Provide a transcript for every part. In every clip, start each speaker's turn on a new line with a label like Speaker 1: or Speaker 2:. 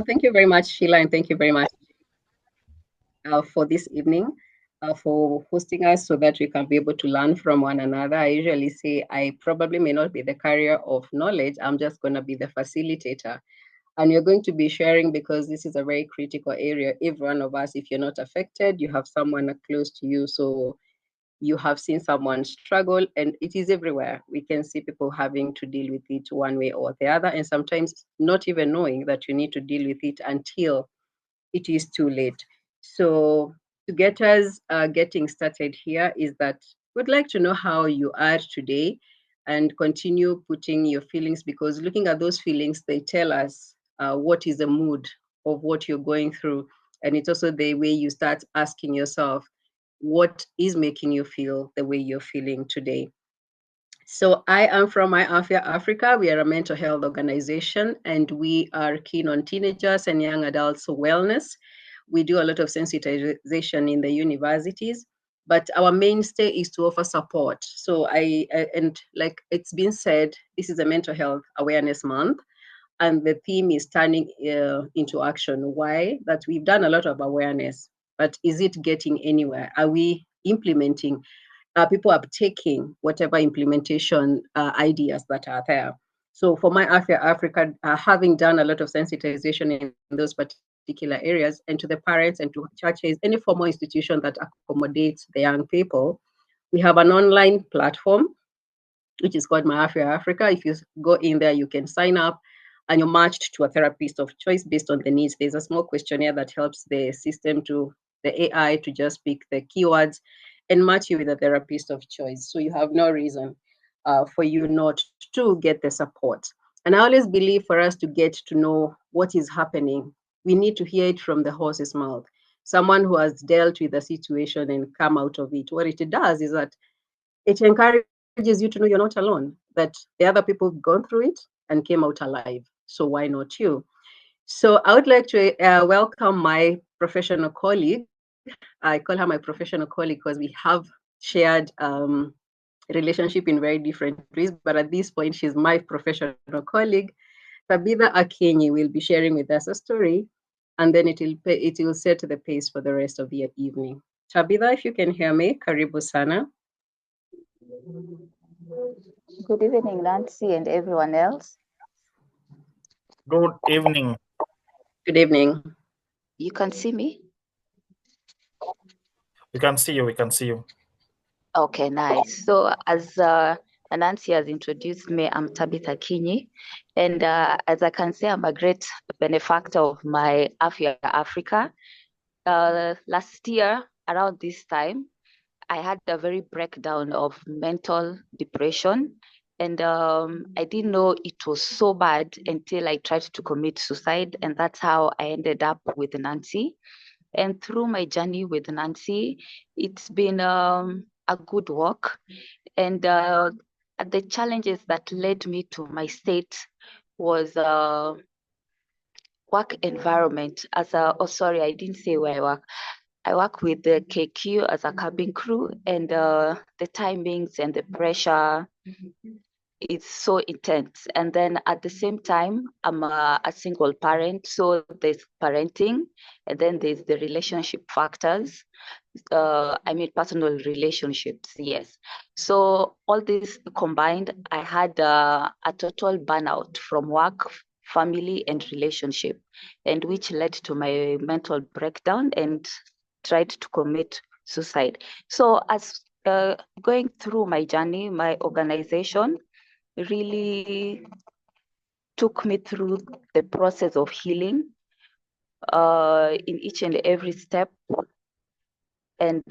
Speaker 1: Thank you very much, Sheila, and thank you very much for this evening, for hosting us so that we can be able to learn from one another. I usually say I probably may not be the carrier of knowledge, I'm just going to be the facilitator. And you're going to be sharing because this is a very critical area. Every one of us, if you're not affected, you have someone close to you. So you have seen someone struggle, and it is everywhere. We can see people having to deal with it one way or the other, and sometimes not even knowing that you need to deal with it until it is too late. So to get us getting started here is that we'd like to know how you are today and continue putting your feelings, because looking at those feelings, they tell us what is the mood of what you're going through. And it's also the way you start asking yourself, what is making you feel the way you're feeling today? So I am from My Afya Africa. We are a mental health organization, and we are keen on teenagers and young adults wellness. We do a lot of sensitization in the universities, but our mainstay is to offer support. So and like it's been said, this is a mental health awareness month, and the theme is turning into action. Why? That we've done a lot of awareness, but is it getting anywhere? Are we implementing? People are taking whatever implementation ideas that are there. So for My Afya Africa, having done a lot of sensitization in those particular areas, and to the parents and to churches, any formal institution that accommodates the young people, we have an online platform which is called My Afya Africa. If you go in there, you can sign up and you're matched to a therapist of choice based on the needs. There's a small questionnaire that helps the system to, the AI to just pick the keywords and match you with a therapist of choice. So you have no reason for you not to get the support. And I always believe for us to get to know what is happening, we need to hear it from the horse's mouth. Someone who has dealt with the situation and come out of it. What it does is that it encourages you to know you're not alone, that the other people have gone through it and came out alive. So why not you? So I would like to welcome my professional colleague. I call her my professional colleague because we have shared relationship in very different ways, but at this point, she's my professional colleague. Tabitha Akinyi will be sharing with us a story, and then it will set the pace for the rest of the evening. Tabitha, if you can hear me, karibu sana.
Speaker 2: Good evening, Nancy and everyone else.
Speaker 3: Good evening.
Speaker 1: Good evening.
Speaker 2: You can see me?
Speaker 3: We can see you. We can see you.
Speaker 2: Okay, nice. So as Nancy has introduced me, I'm Tabitha Kinyi. And as I can say, I'm a great benefactor of My Afya Africa. Last year, around this time, I had a very breakdown of mental depression. And I didn't know it was so bad until I tried to commit suicide. And that's how I ended up with Nancy. And through my journey with Nancy, it's been a good walk. And the challenges that led me to my state was work environment. Sorry, I didn't say where I work. I work with the KQ as a cabin crew, and the timings and the pressure, it's so intense. And then at the same time, I'm a single parent, so there's parenting, and then there's the relationship factors. Personal relationships, yes. So all this combined, I had a total burnout from work, family, and relationship, and which led to my mental breakdown and tried to commit suicide. So as going through my journey, my organization really took me through the process of healing in each and every step, and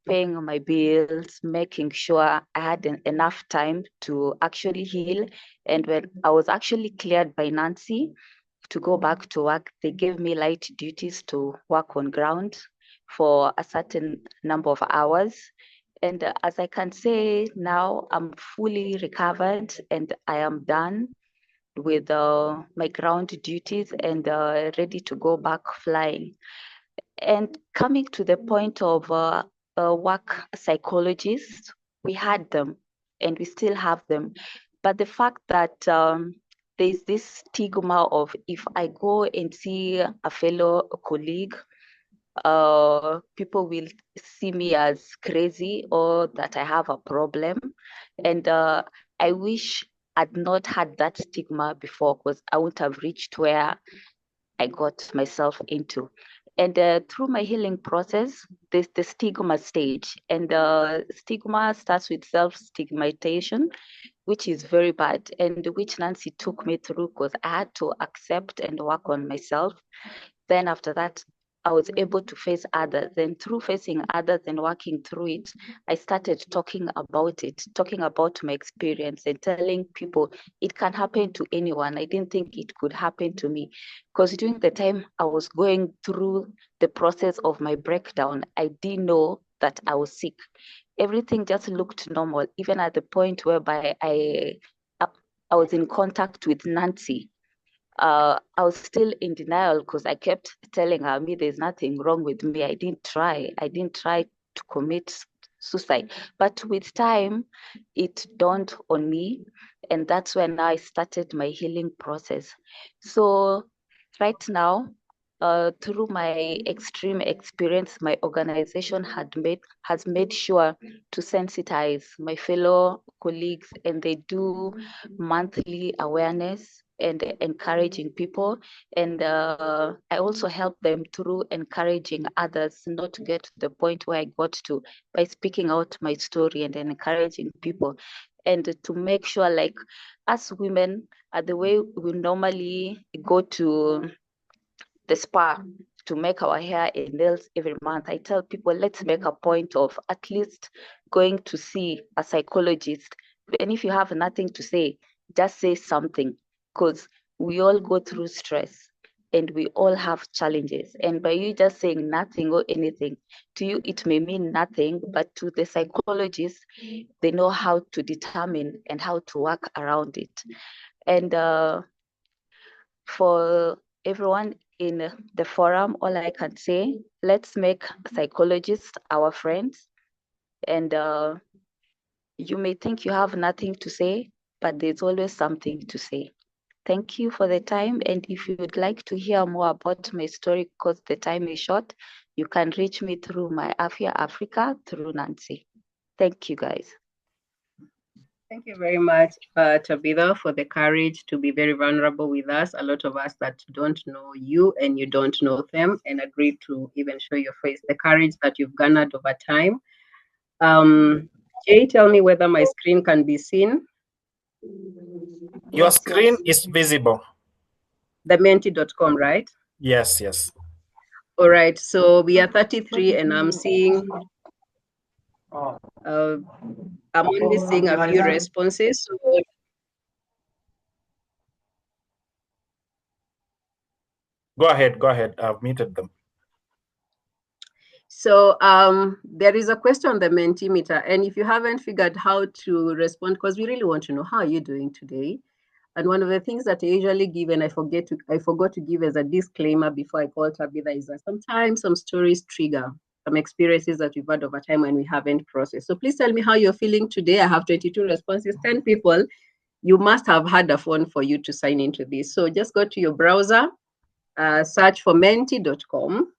Speaker 2: paying my bills, making sure I had enough time to actually heal. And when I was actually cleared by Nancy to go back to work, they gave me light duties to work on ground for a certain number of hours. And as I can say now, I'm fully recovered and I am done with my ground duties and ready to go back flying. And coming to the point of work psychologists, we had them and we still have them. But the fact that there's this stigma of if I go and see a fellow colleague, people will see me as crazy or that I have a problem. And I wish I'd not had that stigma before, because I wouldn't have reached where I got myself into. And through my healing process, there's the stigma stage. And stigma starts with self-stigmatization, which is very bad, and which Nancy took me through, because I had to accept and work on myself. Then after that, I was able to face others. And through facing others and working through it, I started talking about my experience and telling people it can happen to anyone. I didn't think it could happen to me, because during the time I was going through the process of my breakdown, I didn't know that I was sick. Everything just looked normal, even at the point whereby I was in contact with Nancy. I was still in denial, because I kept telling her, "Me, there's nothing wrong with me. I didn't try. To commit suicide." But with time, it dawned on me, and that's when I started my healing process. So right now, through my extreme experience, my organization has made sure to sensitize my fellow colleagues, and they do monthly awareness and encouraging people. And I also help them through encouraging others not to get to the point where I got to, by speaking out my story and encouraging people. And to make sure, like, us women, the way we normally go to the spa to make our hair and nails every month, I tell people, let's make a point of at least going to see a psychologist. And if you have nothing to say, just say something, because we all go through stress and we all have challenges. And by you just saying nothing or anything, to you it may mean nothing, but to the psychologist, they know how to determine and how to work around it. And for everyone in the forum, all I can say, let's make psychologists our friends. And you may think you have nothing to say, but there's always something to say. Thank you for the time. And if you would like to hear more about my story, because the time is short, you can reach me through my Afia Africa through Nancy. Thank you, guys.
Speaker 1: Thank you very much, Tabitha, for the courage to be very vulnerable with us. A lot of us that don't know you and you don't know them, and agree to even show your face, the courage that you've garnered over time. Jay, tell me whether my screen can be seen.
Speaker 3: Your screen is visible.
Speaker 1: Thementi.com, right?
Speaker 3: Yes, yes.
Speaker 1: All right, so we are 33 and I'm seeing, I'm only seeing a few responses. So
Speaker 3: Go ahead. I've muted them.
Speaker 1: So there is a question on the Mentimeter, and if you haven't figured how to respond, because we really want to know how are you doing today. And one of the things that I usually give, and I forgot to give as a disclaimer before I call Tabitha, is that sometimes some stories trigger some experiences that we've had over time and we haven't processed. So please tell me how you're feeling today. I have 22 responses, 10 people. You must have had a phone for you to sign into this. So just go to your browser, search for menti.com.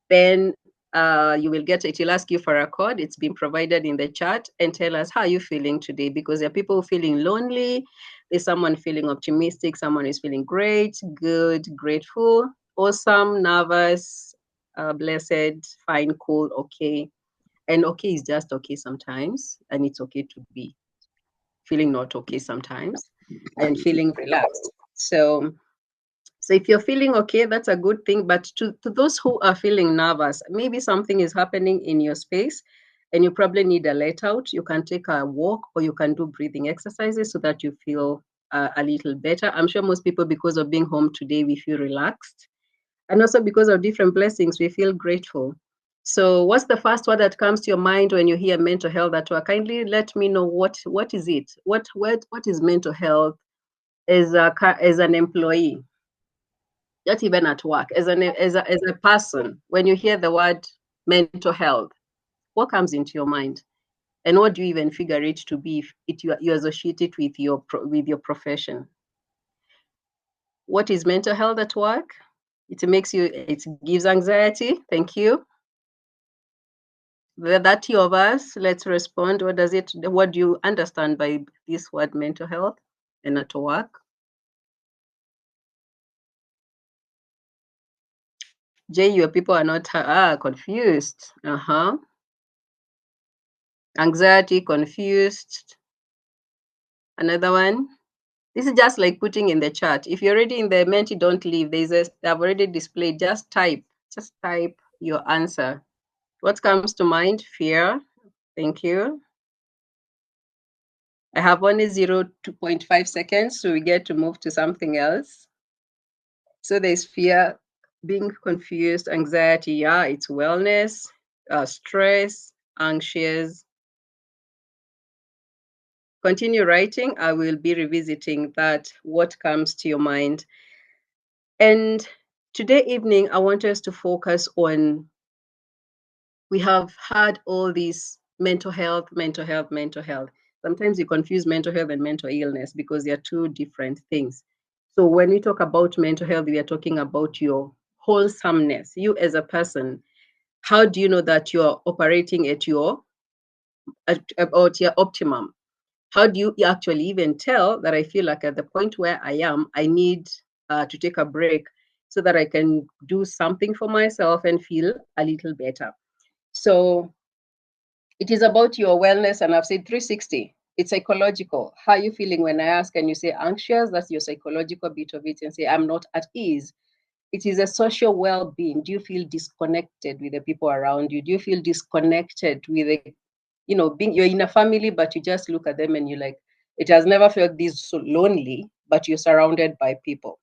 Speaker 1: Then you will get it will ask you for a code. It's been provided in the chat, and tell us how you're feeling today, because there are people feeling lonely, there's someone feeling optimistic, someone is feeling great, good, grateful, awesome, nervous, blessed, fine, cool, okay. And okay is just okay sometimes, and it's okay to be feeling not okay sometimes and feeling relaxed. So if you're feeling okay, that's a good thing. But to those who are feeling nervous, maybe something is happening in your space and you probably need a let out. You can take a walk or you can do breathing exercises so that you feel a little better. I'm sure most people, because of being home today, we feel relaxed. And also because of different blessings, we feel grateful. So what's the first word that comes to your mind when you hear mental health at work? Kindly let me know what is it? What is mental health as an employee? Not even at work, as a person, when you hear the word mental health, what comes into your mind? And what do you even figure it to be if you associate it with your profession? What is mental health at work? It gives anxiety. Thank you. The 30 of us, let's respond. What do you understand by this word mental health and at work? Jay, your people are not confused. Anxiety, confused. Another one. This is just like putting in the chat. If you're already in the Menti, don't leave. I've already displayed. Just type your answer. What comes to mind? Fear. Thank you. I have only 2.5 seconds, so we get to move to something else. So there's fear, being confused, anxiety. Yeah, it's wellness, stress, anxious. Continue writing. I will be revisiting that, what comes to your mind. And today evening, I want us to focus on, we have had all these mental health. Sometimes you confuse mental health and mental illness because they are two different things. So when we talk about mental health, we are talking about your wholesomeness, you as a person. How do you know that you're operating at your optimum? How do you actually even tell that I feel like at the point where I am, I need to take a break so that I can do something for myself and feel a little better? So it is about your wellness, and I've said 360. It's psychological. How are you feeling when I ask and you say anxious? That's your psychological bit of it, and say I'm not at ease. It is a social well-being. Do you feel disconnected with the people around you? Do you feel disconnected with the, you're in a family, but you just look at them and you're like, it has never felt this so lonely, but you're surrounded by people.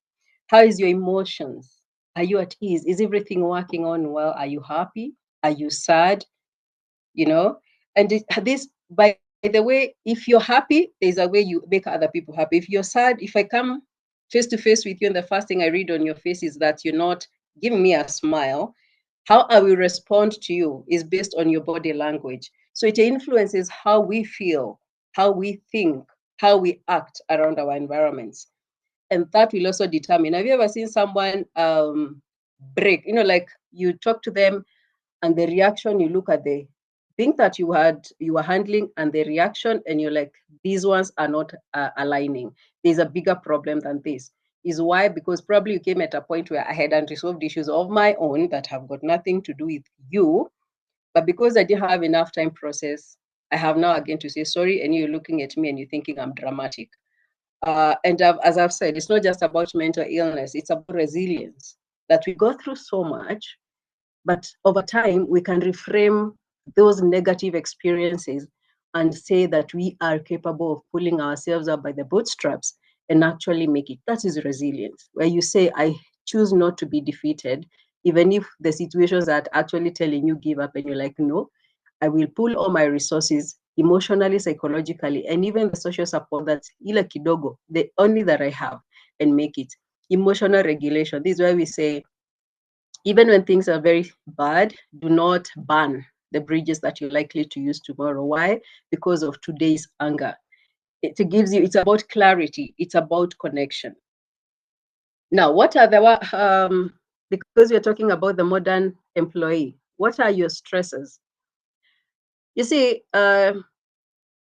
Speaker 1: How is your emotions? Are you at ease? Is everything working on well? Are you happy? Are you sad? And this, by the way, if you're happy, there's a way you make other people happy. If you're sad, if I come face to face with you and the first thing I read on your face is that you're not giving me a smile, how I will respond to you is based on your body language. So it influences how we feel, how we think, how we act around our environments. And that will also determine, have you ever seen someone break? Like you talk to them and the reaction, you look at the thing that you were handling and the reaction, and you're like, these ones are not aligning. There's a bigger problem than this. Is why? Because probably you came at a point where I had unresolved issues of my own that have got nothing to do with you, but because I didn't have enough time process, I have now again to say sorry, and you're looking at me and you're thinking I'm dramatic. As I've said, it's not just about mental illness, it's about resilience, that we go through so much, but over time, we can reframe those negative experiences and say that we are capable of pulling ourselves up by the bootstraps and actually make it. That is resilience, where you say, I choose not to be defeated, even if the situations are actually telling you give up, and you're like, no, I will pull all my resources emotionally, psychologically, and even the social support that's ila kidogo, the only that I have, and make it. Emotional regulation. This is why we say, even when things are very bad, do not burn the bridges that you're likely to use tomorrow. Why? Because of today's anger. It gives you, it's about clarity, it's about connection. Now, what are because we're talking about the modern employee, what are your stresses? You see,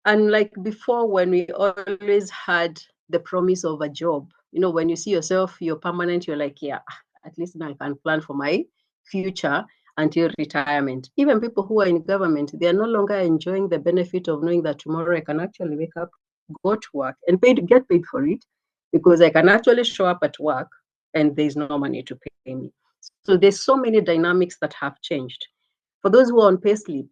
Speaker 1: unlike before, when we always had the promise of a job, when you see yourself, you're permanent, you're like, yeah, at least now I can plan for my future until retirement. Even people who are in government, they are no longer enjoying the benefit of knowing that tomorrow I can actually wake up, go to work, and get paid for it, because I can actually show up at work and there's no money to pay me. So there's so many dynamics that have changed. For those who are on payslip,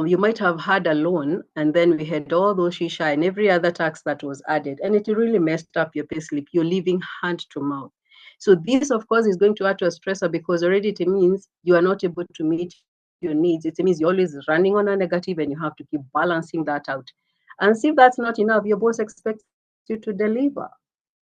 Speaker 1: you might have had a loan, and then we had all those shisha and every other tax that was added, and it really messed up your payslip. You're living hand to mouth. So this, of course, is going to add to a stressor, because already it means you are not able to meet your needs. It means you're always running on a negative, and you have to keep balancing that out. And see, if that's not enough, your boss expects you to deliver.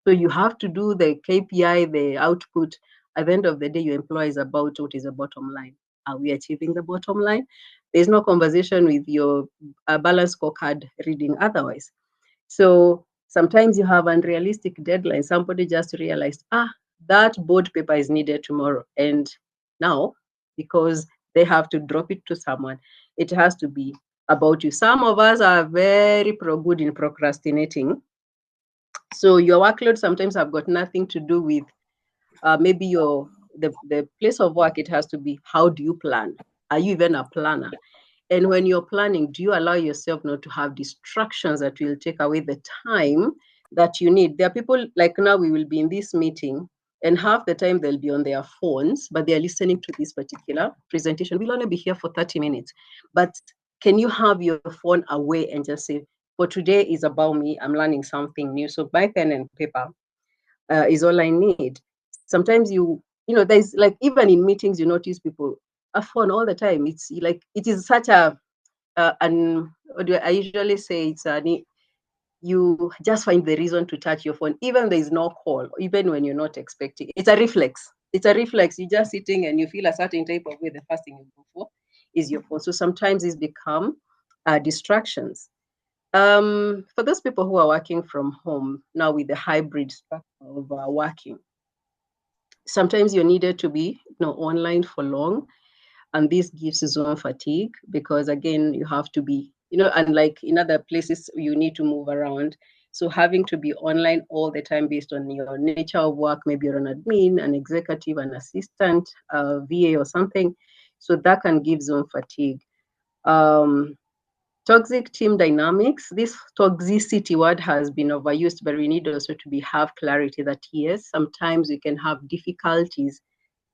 Speaker 1: So you have to do the KPI, the output. At the end of the day, your employer is about what is the bottom line. Are we achieving the bottom line? There's no conversation with your balance scorecard reading otherwise. So Sometimes you have unrealistic deadlines. Somebody just realized, that board paper is needed tomorrow. And now, because they have to drop it to someone, it has to be about you. Some of us are very good in procrastinating. So your workload sometimes have got nothing to do with maybe the place of work. It has to be, how do you plan? Are you even a planner? And when you're planning, do you allow yourself not to have distractions that will take away the time that you need? There are people like now, we will be in this meeting, and half the time they'll be on their phones, but they're listening to this particular presentation. We'll only be here for 30 minutes. But can you have your phone away and just say, for today is about me, I'm learning something new. So my pen and paper is all I need. Sometimes there's like, even in meetings, you notice people have phone all the time. It's like, it is such I usually say you just find the reason to touch your phone, even there is no call, even when you're not expecting. It's a reflex. It's a reflex. You're just sitting and you feel a certain type of way. The first thing you go for is your phone. So sometimes it's become distractions. For those people who are working from home now with the hybrid structure of working, sometimes you're needed to be online for long, and this gives Zoom fatigue, because again, you have to be, unlike in other places, you need to move around. So having to be online all the time based on your nature of work, maybe you're an admin, an executive, an assistant, VA or something, so that can give Zoom fatigue. Toxic team dynamics. This toxicity word has been overused, but we need also to have clarity that yes, sometimes we can have difficulties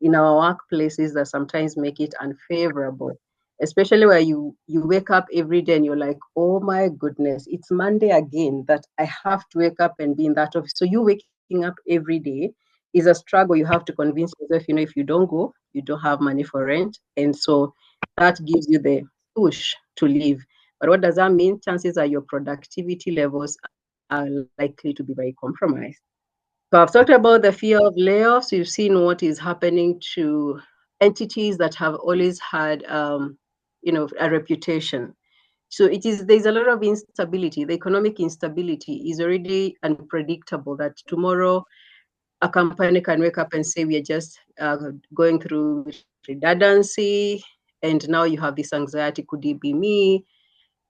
Speaker 1: in our workplaces that sometimes make it unfavorable, especially where you wake up every day and you're like, oh my goodness, it's Monday again, that I have to wake up and be in that office. So you waking up every day is a struggle. You have to convince yourself, if you don't go, you don't have money for rent. And so that gives you the push to leave. But what does that mean? Chances are your productivity levels are likely to be very compromised. So I've talked about the fear of layoffs. You've seen what is happening to entities that have always had, a reputation. So there's a lot of instability. The economic instability is already unpredictable, that tomorrow a company can wake up and say, we are just going through redundancy. And now you have this anxiety, could it be me?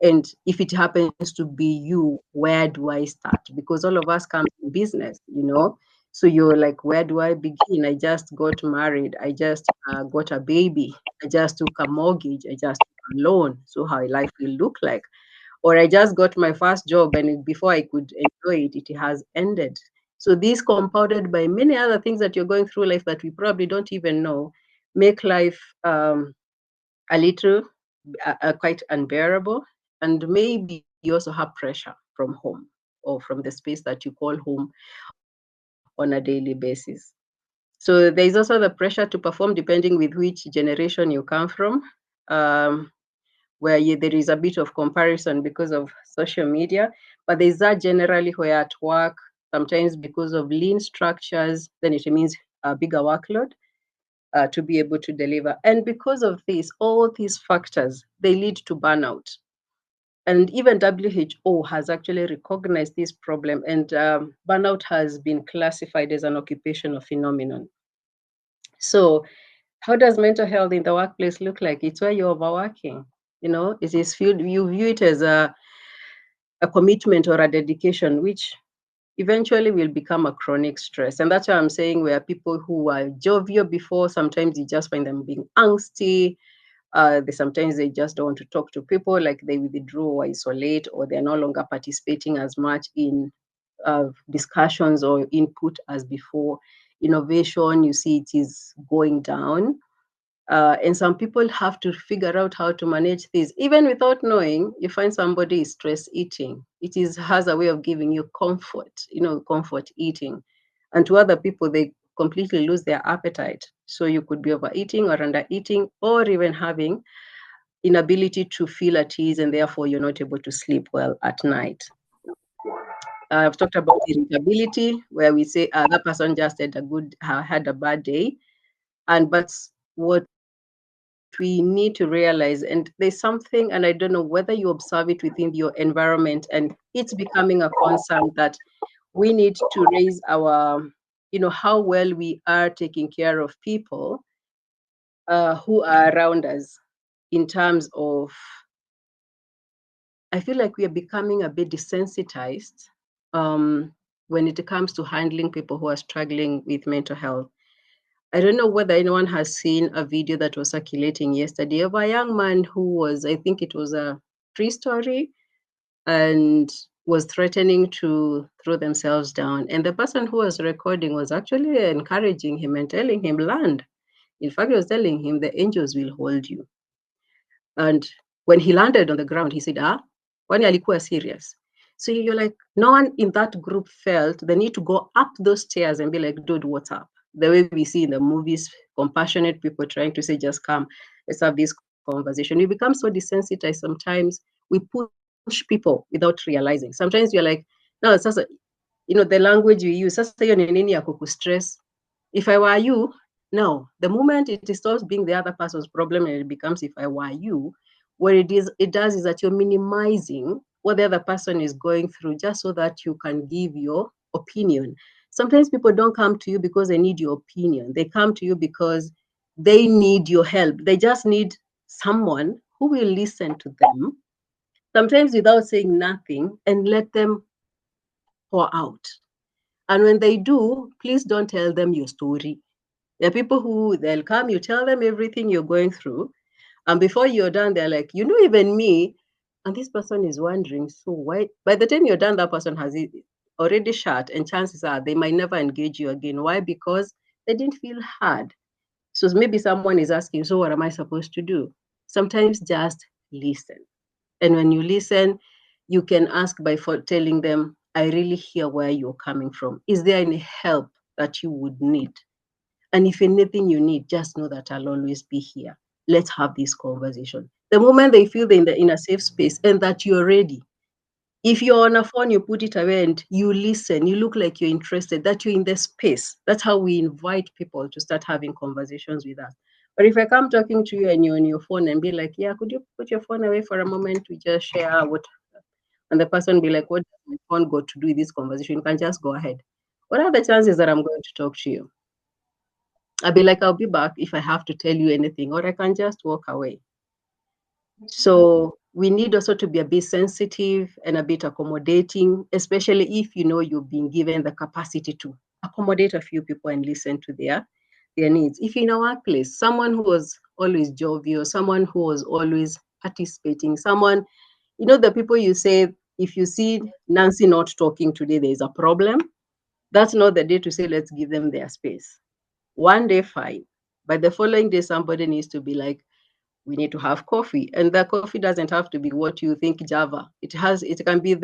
Speaker 1: And if it happens to be you, where do I start? Because all of us come in business. So you're like, where do I begin? I just got married. I just got a baby. I just took a mortgage. I just took a loan. So how life will look like? Or I just got my first job, and before I could enjoy it, it has ended. So these, compounded by many other things that you're going through life that we probably don't even know, make life a little quite unbearable. And maybe you also have pressure from home, or from the space that you call home, on a daily basis. So there's also the pressure to perform, depending with which generation you come from, where there is a bit of comparison because of social media. But there's that generally where at work, sometimes because of lean structures, then it means a bigger workload to be able to deliver. And because of this, all these factors, they lead to burnout. And even WHO has actually recognized this problem, and burnout has been classified as an occupational phenomenon. So how does mental health in the workplace look like? It's where you're overworking. It is you view it as a commitment or a dedication, which eventually will become a chronic stress. And that's why I'm saying, where people who were jovial before, sometimes you just find them being angsty. Sometimes they just don't want to talk to people, like they withdraw or isolate, or they're no longer participating as much in discussions or input as before. Innovation, you see, it is going down. And some people have to figure out how to manage this. Even without knowing, you find somebody is stress eating. Has a way of giving you comfort, comfort eating. And to other people, they completely lose their appetite. So you could be overeating or under eating, or even having inability to feel at ease, and therefore you're not able to sleep well at night. I've talked about irritability, where we say that person just had a bad day, but what we need to realize, and there's something, and I don't know whether you observe it within your environment, and it's becoming a concern that we need to raise our, how well we are taking care of people who are around us in terms of, I feel like we are becoming a bit desensitized when it comes to handling people who are struggling with mental health. I don't know whether anyone has seen a video that was circulating yesterday of a young man who was, I think it was a tree story, and was threatening to throw themselves down. And the person who was recording was actually encouraging him and telling him, land. In fact, he was telling him the angels will hold you. And when he landed on the ground, he said, kwani alikuwa serious? So you're like, no one in that group felt the need to go up those stairs and be like, dude, what's up? The way we see in the movies, compassionate people trying to say, just come, let's have this conversation. We become so desensitized sometimes. We push people without realizing. Sometimes you're like, no, it's just, the language you use, sasa hiyo ni nini ya kukustress? If I were you, no. The moment it stops being the other person's problem and it becomes if I were you, what it does is that you're minimizing what the other person is going through just so that you can give your opinion. Sometimes people don't come to you because they need your opinion. They come to you because they need your help. They just need someone who will listen to them, sometimes without saying nothing, and let them pour out. And when they do, please don't tell them your story. There are people who they'll come, you tell them everything you're going through, and before you're done, they're like, even me. And this person is wondering, so why? By the time you're done, that person has it already shut, and chances are they might never engage you again. Why? Because they didn't feel heard. So maybe someone is asking, so what am I supposed to do? Sometimes just listen. And when you listen, you can ask by telling them, I really hear where you're coming from. Is there any help that you would need? And if anything you need, just know that I'll always be here. Let's have this conversation. The moment they feel they're in a safe space and that you're ready, if you're on a phone, you put it away and you listen, you look like you're interested, that you're in the space. That's how we invite people to start having conversations with us. But if I come talking to you and you're on your phone and be like, yeah, could you put your phone away for a moment? We just share what, and the person be like, what does my phone got to do with this conversation? You can just go ahead. What are the chances that I'm going to talk to you? I'll be like, I'll be back if I have to tell you anything, or I can just walk away. So we need also to be a bit sensitive and a bit accommodating, especially if you've been given the capacity to accommodate a few people and listen to their needs. If you're in a workplace, someone who was always jovial, someone who was always participating, someone, the people you say, if you see Nancy not talking today, there's a problem. That's not the day to say, let's give them their space. One day, fine. But the following day, somebody needs to be like, we need to have coffee. And the coffee doesn't have to be what you think Java. It can be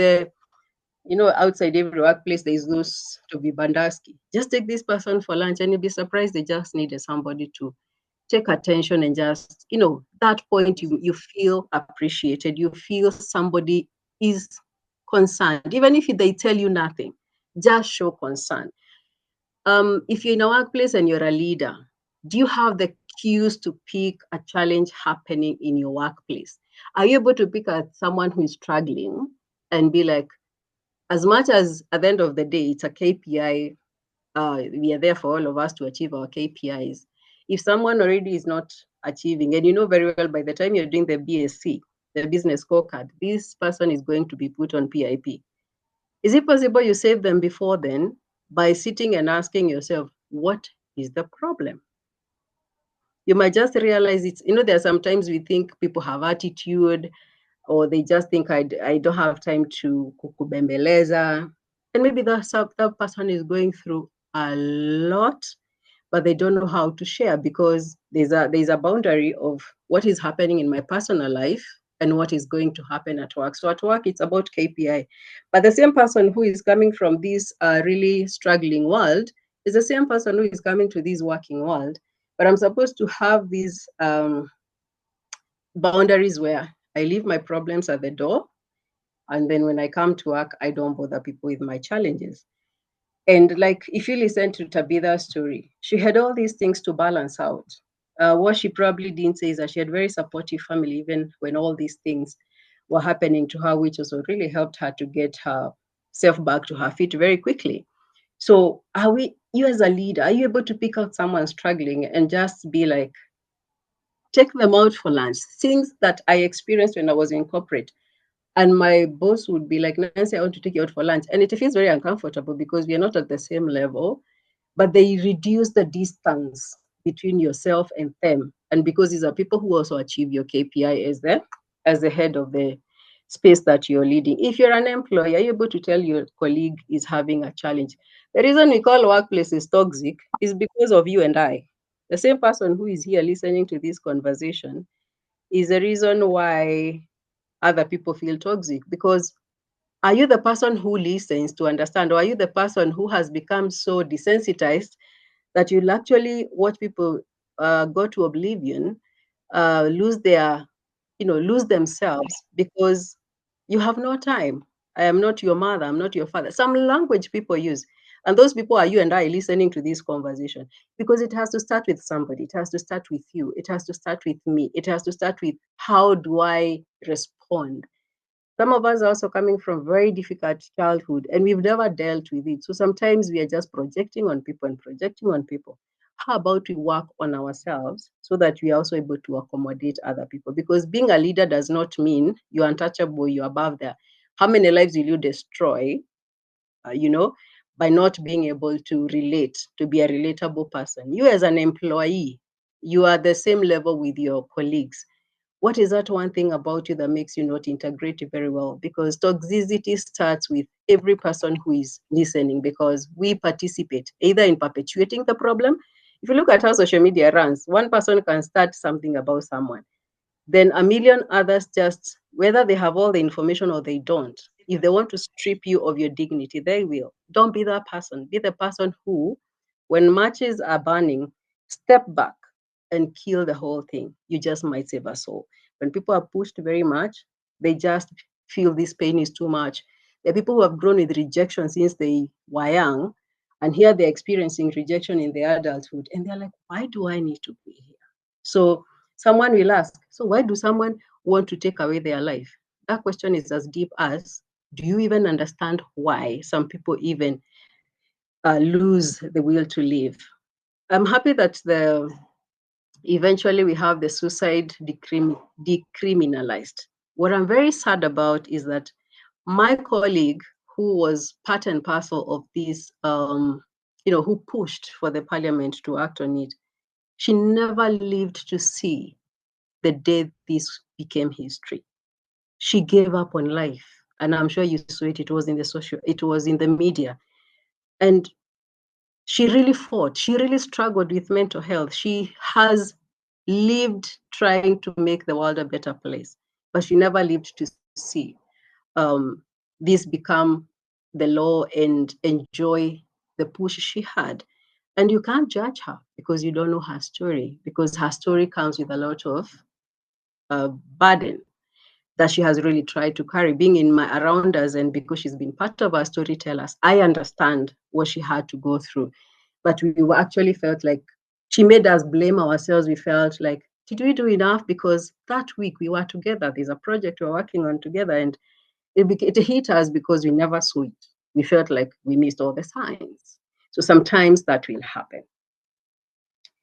Speaker 1: outside every workplace, there's those to be Bandaski. Just take this person for lunch and you'll be surprised they just needed somebody to take attention and just, that point you feel appreciated. You feel somebody is concerned. Even if they tell you nothing, just show concern. If you're in a workplace and you're a leader, do you have the cues to pick a challenge happening in your workplace? Are you able to pick at someone who is struggling and be like, as much as at the end of the day, it's a KPI, we are there for all of us to achieve our KPIs. If someone already is not achieving, and you know very well by the time you're doing the BSc, the business scorecard, this person is going to be put on PIP. Is it possible you save them before then by sitting and asking yourself, what is the problem? You might just realize it's, there are sometimes we think people have attitude, or they just think I don't have time to kukubembeleza. And maybe that person is going through a lot, but they don't know how to share because there's a boundary of what is happening in my personal life and what is going to happen at work. So at work, it's about KPI. But the same person who is coming from this really struggling world is the same person who is coming to this working world. But I'm supposed to have these boundaries where I leave my problems at the door. And then when I come to work, I don't bother people with my challenges. And like, if you listen to Tabitha's story, she had all these things to balance out. What she probably didn't say is that she had very supportive family, even when all these things were happening to her, which also really helped her to get herself back to her feet very quickly. So, you as a leader, are you able to pick out someone struggling and just be like, take them out for lunch? Things that I experienced when I was in corporate. And my boss would be like, Nancy, I want to take you out for lunch. And it feels very uncomfortable because we are not at the same level, but they reduce the distance between yourself and them. And because these are people who also achieve your KPI as the head of the space that you're leading. If you're an employer, you're able to tell your colleague is having a challenge. The reason we call workplaces toxic is because of you and I. The same person who is here listening to this conversation is the reason why other people feel toxic, because are you the person who listens to understand, or are you the person who has become so desensitized that you'll actually watch people go to oblivion, lose their, lose themselves because you have no time. I am not your mother, I'm not your father. Some language people use. And those people are you and I listening to this conversation, because it has to start with somebody. It has to start with you. It has to start with me. It has to start with, how do I respond? Some of us are also coming from very difficult childhood and we've never dealt with it. So sometimes we are just projecting on people and projecting on people. How about we work on ourselves so that we are also able to accommodate other people? Because being a leader does not mean you're untouchable, you're above there. How many lives will you destroy, uh, you know, by not being able to relate, to be a relatable person? You as an employee, you are the same level with your colleagues. What is that one thing about you that makes you not integrate very well? Because toxicity starts with every person who is listening, because we participate either in perpetuating the problem. If you look at how social media runs, one person can start something about someone, then a million others, just whether they have all the information or they don't, if they want to strip you of your dignity, they will. Don't be that person. Be the person who, when matches are burning, step back and kill the whole thing. You just might save a soul. When people are pushed very much, they just feel this pain is too much. There are people who have grown with rejection since they were young, and here they're experiencing rejection in their adulthood, and they're like, why do I need to be here? So someone will ask, so why do someone want to take away their life? That question is as deep as, do you even understand why some people even lose the will to live? I'm happy that eventually we have the suicide decriminalized. What I'm very sad about is that my colleague, who was part and parcel of this, who pushed for the parliament to act on it, she never lived to see the day this became history. She gave up on life. And I'm sure you saw it, it was in the media. And she really fought. She really struggled with mental health. She has lived trying to make the world a better place, but she never lived to see this become the law and enjoy the push she had. And you can't judge her because you don't know her story, because her story comes with a lot of burden that she has really tried to carry. Being around us, and because she's been part of our storytellers, I understand what she had to go through. But we actually felt like she made us blame ourselves. We felt like, did we do enough? Because that week we were together. There's a project we're working on together, and it hit us because we never saw it. We felt like we missed all the signs. So sometimes that will happen.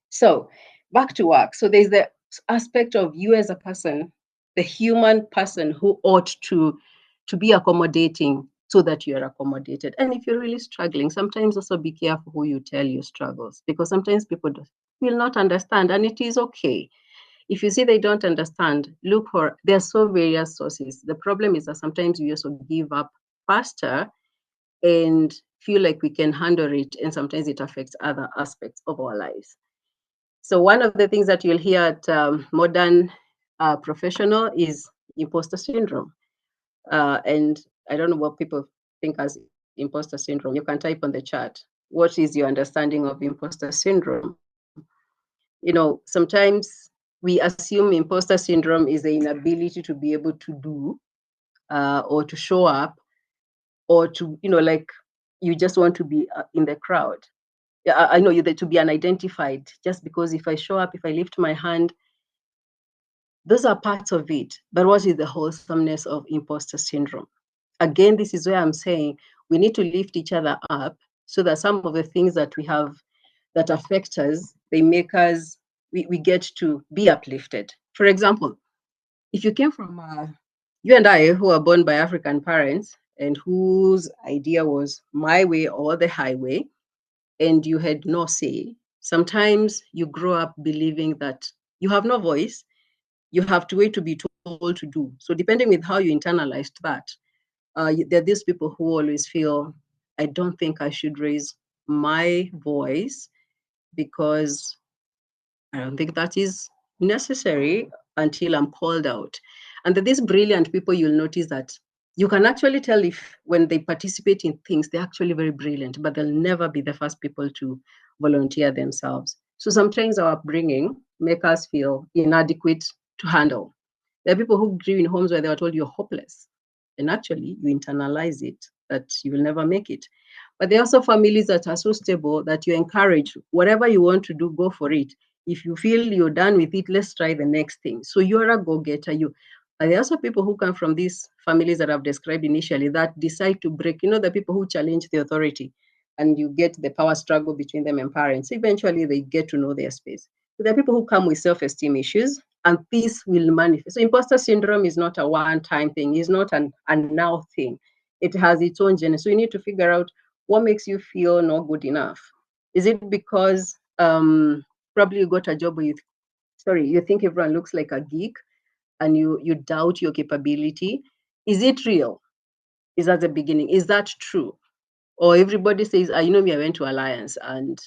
Speaker 1: So back to work. So there's the aspect of you as a person, the human person who ought to be accommodating so that you're accommodated. And if you're really struggling, sometimes also be careful who you tell your struggles, because sometimes people will not understand, and it is okay. If you see they don't understand, look for, there are so various sources. The problem is that sometimes we also give up faster and feel like we can handle it, and sometimes it affects other aspects of our lives. So one of the things that you'll hear at modern professional is imposter syndrome. And I don't know what people think as imposter syndrome. You can type on the chat. What is your understanding of imposter syndrome? Sometimes we assume imposter syndrome is the inability to be able to do or to show up, or to, like, you just want to be in the crowd. I know you, that to be unidentified, just because if I show up, if I lift my hand, those are parts of it. But what is the wholesomeness of imposter syndrome? Again, this is where I'm saying we need to lift each other up so that some of the things that we have that affect us, they make us, we get to be uplifted. For example, if you came from, you and I, who are born by African parents and whose idea was my way or the highway, and you had no say, sometimes you grow up believing that you have no voice, you have to wait to be told to do. So depending with how you internalized that, there are these people who always feel, I don't think I should raise my voice because I don't think that is necessary until I'm called out. And these brilliant people, you'll notice that you can actually tell if when they participate in things, they're actually very brilliant, but they'll never be the first people to volunteer themselves. So sometimes our upbringing make us feel inadequate to handle. There are people who grew in homes where they were told you're hopeless. And actually, you internalize it that you will never make it. But there are also families that are so stable that you encourage whatever you want to do, go for it. If you feel you're done with it, let's try the next thing. So you're a go-getter. But there are also people who come from these families that I've described initially that decide to break, the people who challenge the authority, and you get the power struggle between them and parents. Eventually, they get to know their space. So there are people who come with self-esteem issues, and this will manifest. So imposter syndrome is not a one-time thing. It's not a now thing. It has its own journey. So you need to figure out what makes you feel not good enough. Is it because probably you got a job where you think everyone looks like a geek and you doubt your capability? Is it real? Is that the beginning? Is that true? Or everybody says, I went to Alliance, and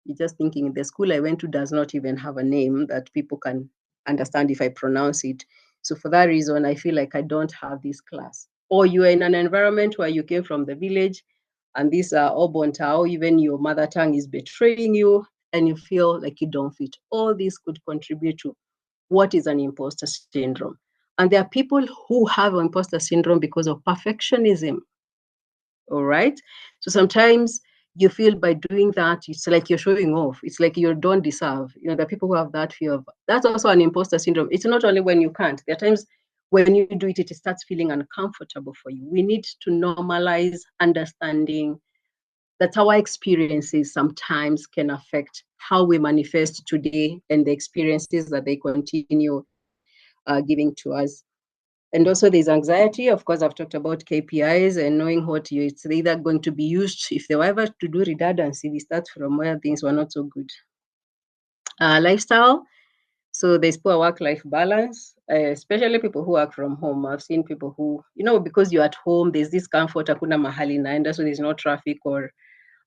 Speaker 1: you're just thinking the school I went to does not even have a name that people can understand if I pronounce it. So for that reason, I feel like I don't have this class. Or you are in an environment where you came from the village and these are Obontao, even your mother tongue is betraying you and you feel like you don't fit. All these could contribute to what is an imposter syndrome. And there are people who have imposter syndrome because of perfectionism. All right. So sometimes you feel by doing that, it's like you're showing off. It's like you don't deserve. There are people who have that fear of, that's also an imposter syndrome. It's not only when you can't. There are times when you do it, it starts feeling uncomfortable for you. We need to normalize understanding that our experiences sometimes can affect how we manifest today and the experiences that they continue giving to us. And also there's anxiety. Of course, I've talked about KPIs and knowing it's either going to be used. If they were ever to do redundancy, we start from where things were not so good. Lifestyle. So there's poor work-life balance, especially people who work from home. I've seen people who, because you're at home, there's this comfort, hakuna mahali naenda, so there's no traffic or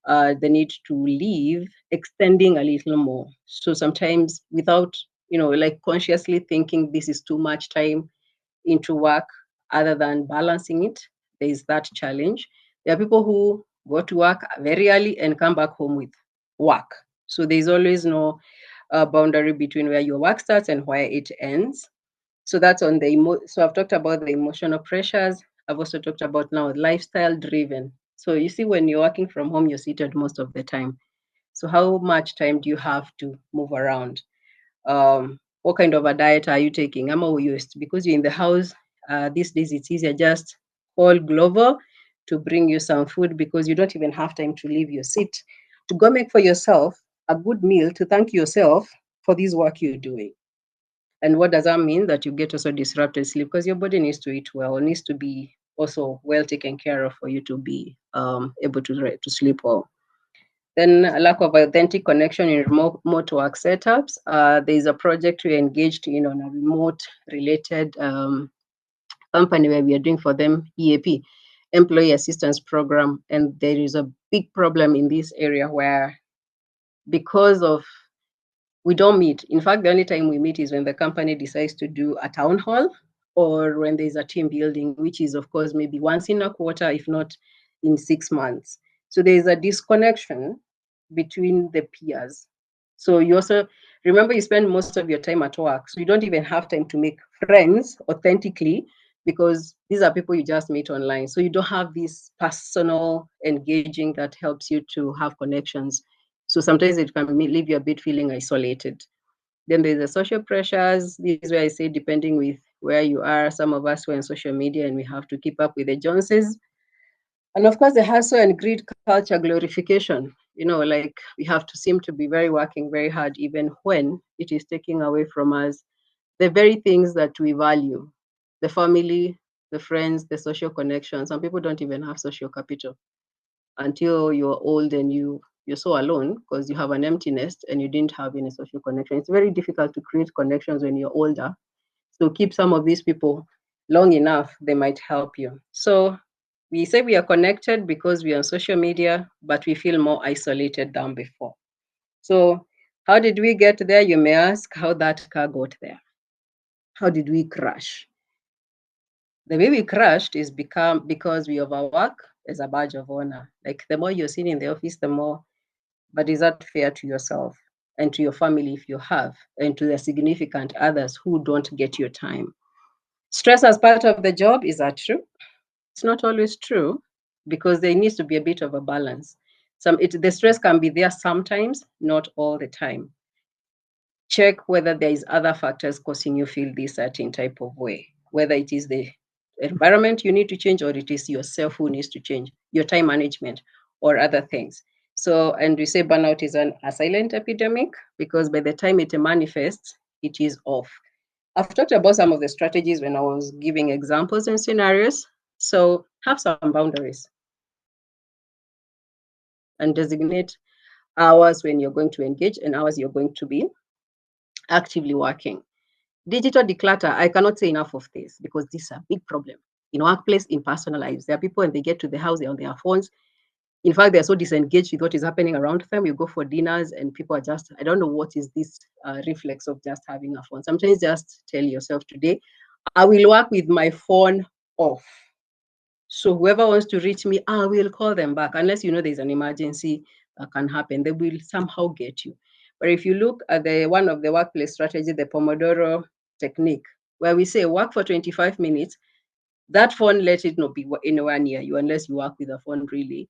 Speaker 1: the need to leave, extending a little more. So sometimes without, like consciously thinking this is too much time into work other than balancing it, there is that challenge. There are people who go to work very early and come back home with work. So there's always no boundary between where your work starts and where it ends. So that's on so I've talked about the emotional pressures. I've also talked about now lifestyle driven. So you see, when you're working from home, you're seated most of the time. So how much time do you have to move around? What kind of a diet are you taking? I'm all used because you're in the house. These days, it's easier. Just call Glovo to bring you some food because you don't even have time to leave your seat to go make for yourself a good meal to thank yourself for this work you're doing. And what does that mean? That you get also disrupted sleep because your body needs to eat well, needs to be also well taken care of for you to be able to sleep well. Then a lack of authentic connection in remote work setups. There is a project we engaged in on a remote related company where we are doing for them EAP, Employee Assistance Program. And there is a big problem in this area where because of we don't meet. In fact, the only time we meet is when the company decides to do a town hall or when there's a team building, which is, of course, maybe once in a quarter, if not in 6 months. So there's a disconnection between the peers. So you also remember you spend most of your time at work. So you don't even have time to make friends authentically because these are people you just meet online. So you don't have this personal engaging that helps you to have connections So sometimes it can leave you a bit feeling isolated. Then there's the social pressures. This is where I say, depending with where you are, some of us were on social media and we have to keep up with the Joneses. And of course, the hustle and greed culture glorification. Like we have to seem to be working very hard, even when it is taking away from us the very things that we value: the family, the friends, the social connection. Some people don't even have social capital until you're old and you're so alone because you have an empty nest and you didn't have any social connection. It's very difficult to create connections when you're older. So keep some of these people long enough, they might help you. So we say we are connected because we are on social media, but we feel more isolated than before. So how did we get there? You may ask how that car got there. How did we crash? The way we crashed is because we overwork as a badge of honor. Like the more you're seen in the office, the more, but is that fair to yourself and to your family if you have, and to the significant others who don't get your time? Stress as part of the job, is that true? It's not always true because there needs to be a bit of a balance. The stress can be there sometimes, not all the time. Check whether there is other factors causing you feel this certain type of way, whether it is the environment you need to change or it is yourself who needs to change, your time management or other things. So, and we say burnout is a silent epidemic because by the time it manifests, it is off. I've talked about some of the strategies when I was giving examples and scenarios. So have some boundaries and designate hours when you're going to engage and hours you're going to be actively working. Digital declutter, I cannot say enough of this because this is a big problem in workplace, in personal lives. There are people when they get to the house, they're on their phones. In fact, they're so disengaged with what is happening around them. You go for dinners and people are just, I don't know what is this reflex of just having a phone. Sometimes just tell yourself today, I will work with my phone off. So whoever wants to reach me, I will call them back. Unless there's an emergency that can happen, they will somehow get you. But if you look at one of the workplace strategy, the Pomodoro technique, where we say work for 25 minutes, that phone, let it not be anywhere near you unless you work with a phone really.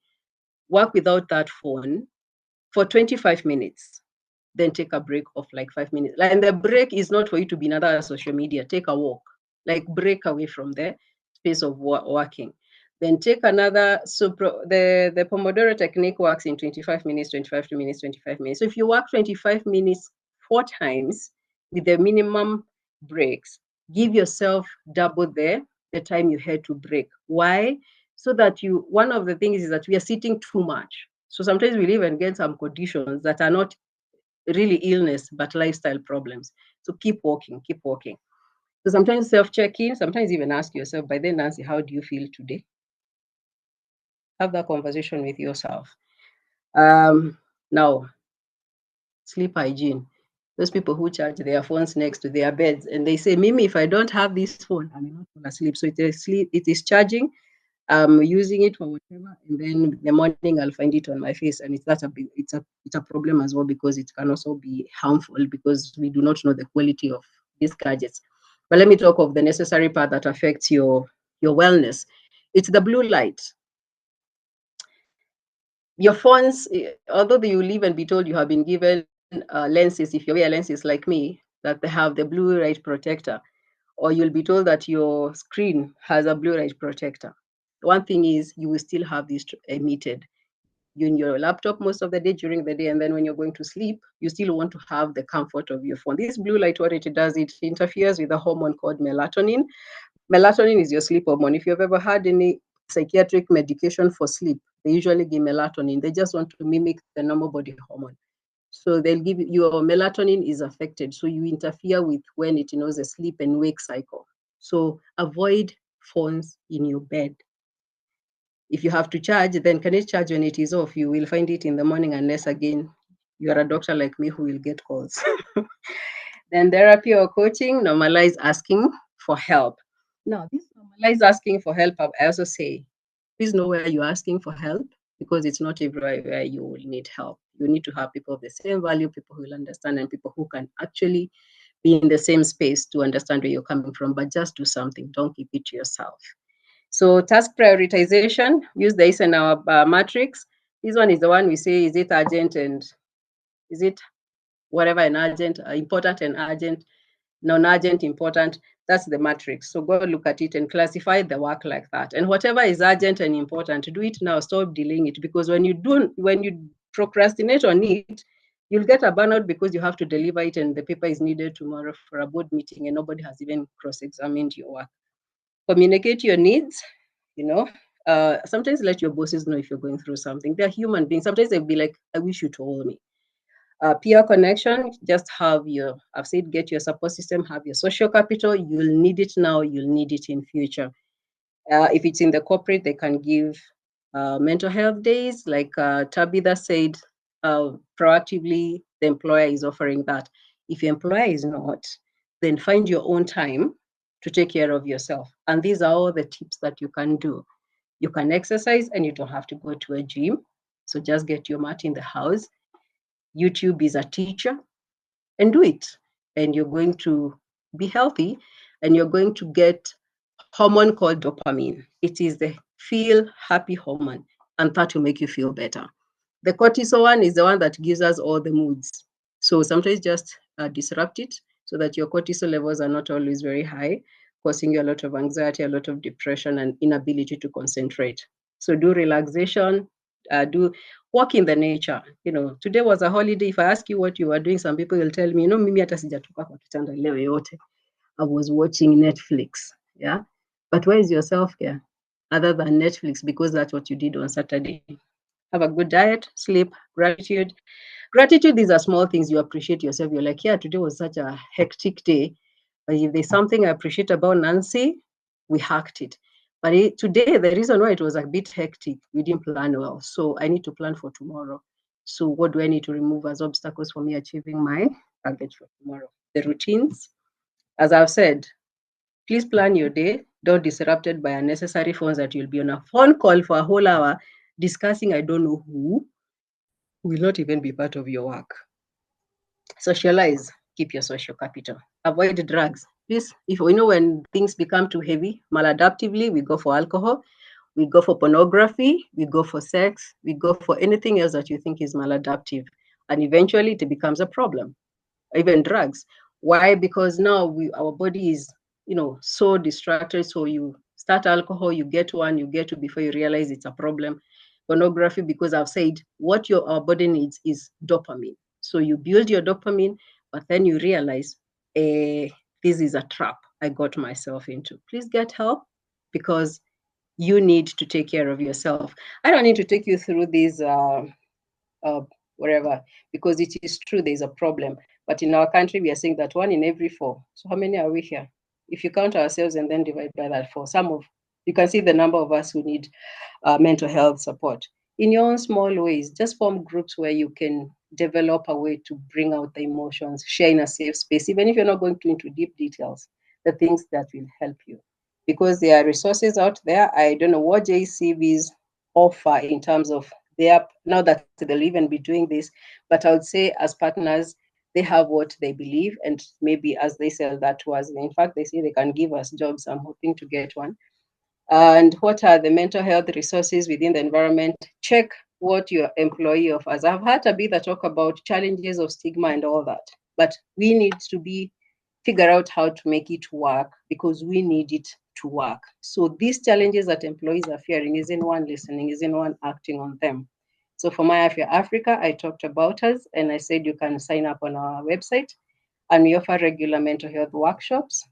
Speaker 1: Work without that phone for 25 minutes, then take a break of like 5 minutes. And the break is not for you to be another social media. Take a walk, like break away from the space of working. Then take another, the Pomodoro technique works in 25 minutes, 25 minutes, 25 minutes. So if you work 25 minutes 4 times with the minimum breaks, give yourself double the time you had to break. Why? So that one of the things is that we are sitting too much. So sometimes we live and get some conditions that are not really illness, but lifestyle problems. So keep walking, keep walking. So sometimes self-check-in, sometimes even ask yourself, by then, Nancy, how do you feel today? Have that conversation with yourself. Now, sleep hygiene. Those people who charge their phones next to their beds and they say, Mimi, if I don't have this phone, I may not fall asleep. So it is charging. I'm using it for whatever, and then the morning I'll find it on my face, and it's a problem as well because it can also be harmful because we do not know the quality of these gadgets. But let me talk of the necessary part that affects your wellness. It's the blue light. Your phones, although you live and be told you have been given lenses, if you wear lenses like me, that they have the blue light protector, or you'll be told that your screen has a blue light protector. One thing is you will still have this emitted. You in your laptop most of the day during the day, and then when you're going to sleep, you still want to have the comfort of your phone. This blue light, what it does, it interferes with a hormone called melatonin. Melatonin is your sleep hormone. If you've ever had any psychiatric medication for sleep, they usually give melatonin. They just want to mimic the normal body hormone. So they'll give your melatonin is affected. So you interfere with when it knows the sleep and wake cycle. So avoid phones in your bed. If you have to charge, then can it charge when it is off? You will find it in the morning unless again you are a doctor like me who will get calls. Then therapy or coaching, normalize asking for help. Now, this normalize asking for help, I also say, please know where you're asking for help because it's not everywhere where you will need help. You need to have people of the same value, people who will understand, and people who can actually be in the same space to understand where you're coming from, but just do something. Don't keep it to yourself. So task prioritization, use the Eisenhower matrix. This one is the one we say, is it urgent and Is it whatever and urgent, important and urgent, non-urgent, important? That's the matrix. So go look at it and classify the work like that. And whatever is urgent and important, do it now. Stop delaying it, because when you procrastinate on it, you'll get a burnout because you have to deliver it and the paper is needed tomorrow for a board meeting and nobody has even cross-examined your work. Communicate your needs, sometimes let your bosses know if you're going through something. They're human beings. Sometimes they'll be like, I wish you told me. Peer connection, just I've said, get your support system, have your social capital. You'll need it now, you'll need it in future. If it's in the corporate, they can give mental health days, like Tabitha said, proactively, the employer is offering that. If your employer is not, then find your own time to take care of yourself. And these are all the tips that you can do. You can exercise and you don't have to go to a gym. So just get your mat in the house. YouTube is a teacher, and do it. And you're going to be healthy, and you're going to get hormone called dopamine. It is the feel happy hormone, and that will make you feel better. The cortisol one is the one that gives us all the moods. So sometimes just disrupt it so that your cortisol levels are not always very high, causing you a lot of anxiety, a lot of depression, and inability to concentrate. So do relaxation, do walk in the nature. Today was a holiday. If I ask you what you were doing, some people will tell me, mimi hata sijatoka kwa kitanda leo yote. I was watching Netflix. Yeah. But where is your self-care other than Netflix? Because that's what you did on Saturday. Have a good diet, sleep, gratitude. Gratitude, these are small things. You appreciate yourself. You're like, yeah, today was such a hectic day. But if there's something I appreciate about Nancy, we hacked it. But today, the reason why it was a bit hectic, we didn't plan well. So I need to plan for tomorrow. So what do I need to remove as obstacles for me achieving my target for tomorrow? The routines. As I've said, please plan your day. Don't disrupt it by unnecessary phones that you'll be on a phone call for a whole hour discussing I don't know who will not even be part of your work. Socialize, keep your social capital. Avoid drugs. Please, if we know when things become too heavy, maladaptively, we go for alcohol, we go for pornography, we go for sex, we go for anything else that you think is maladaptive. And eventually it becomes a problem, even drugs. Why? Because now our body is, so distracted. So you start alcohol, you get one, you get two before you realize it's a problem. Pornography, because I've said what our body needs is dopamine. So you build your dopamine, but then you realize, this is a trap I got myself into. Please get help, because you need to take care of yourself. I don't need to take you through these whatever, because it is true there's a problem. But in our country, we are saying that 1 in every 4. So how many are we here? If you count ourselves and then divide by that 4, you can see the number of us who need mental health support. In your own small ways, just form groups where you can develop a way to bring out the emotions, share in a safe space, even if you're not going into deep details, the things that will help you. Because there are resources out there. I don't know what JCBs offer in terms of now that they'll even be doing this, but I would say as partners, they have what they believe, and maybe as they sell that to us, in fact, they say they can give us jobs. I'm hoping to get one. And what are the mental health resources within the environment? Check what your employee offers. I've had a bit that talk about challenges of stigma and all that, but we need to figure out how to make it work, because we need it to work. So these challenges that employees are fearing, is anyone listening? Is anyone acting on them? So for My Afya Africa, I talked about us, and I said you can sign up on our website, and we offer regular mental health workshops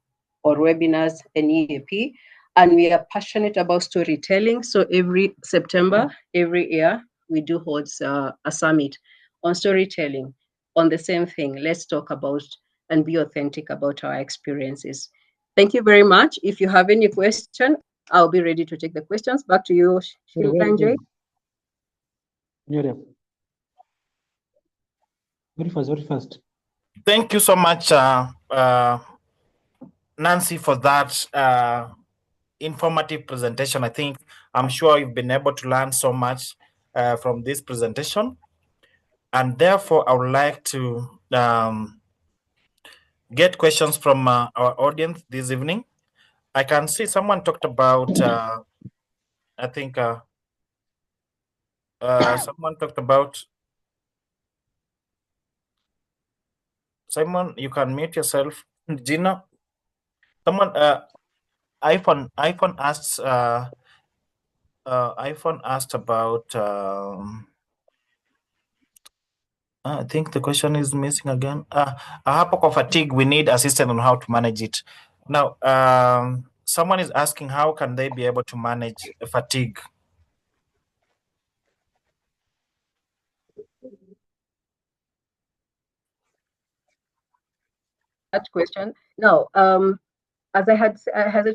Speaker 1: or webinars and EAP. And we are passionate about storytelling. So every September, every year, we do hold a summit on storytelling, on the same thing. Let's talk about and be authentic about our experiences. Thank you very much. If you have any question, I'll be ready to take the questions. Back to you, Shilanje.
Speaker 4: Very fast.
Speaker 3: Thank you so much, Nancy, for that informative presentation. I'm sure you've been able to learn so much from this presentation. And therefore, I would like to get questions from our audience this evening. I can see someone talked about, someone talked about Simon, you can mute yourself. Gina, someone, iPhone asked about. I think the question is missing again. Hapo kwa fatigue, we need assistance on how to manage it. Now, someone is asking how can they be able to manage fatigue?
Speaker 1: That question. Now, as I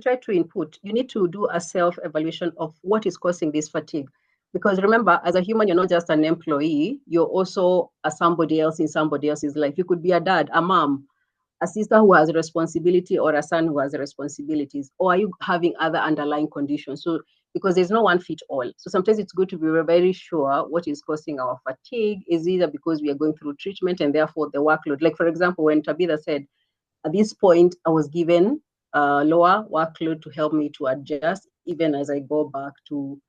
Speaker 1: tried to input, you need to do a self-evaluation of what is causing this fatigue. Because remember, as a human, you're not just an employee, you're also a somebody else in somebody else's life. You could be a dad, a mom, a sister who has a responsibility, or a son who has responsibilities, or are you having other underlying conditions? So, because there's no one fit all. So sometimes it's good to be very sure what is causing our fatigue. Is either because we are going through treatment and therefore the workload. Like for example, when Tabitha said, at this point, I was given a lower workload to help me to adjust, even as I go back to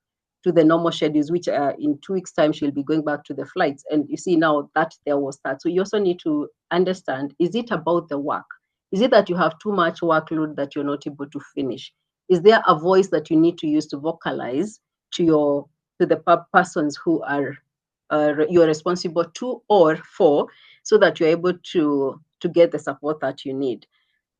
Speaker 1: the normal schedules, which in 2 weeks' time, she'll be going back to the flights. And you see now that there was that. So you also need to understand, is it about the work? Is it that you have too much workload that you're not able to finish? Is there a voice that you need to use to vocalize to the persons who are you're responsible to or for, so that you're able to get the support that you need?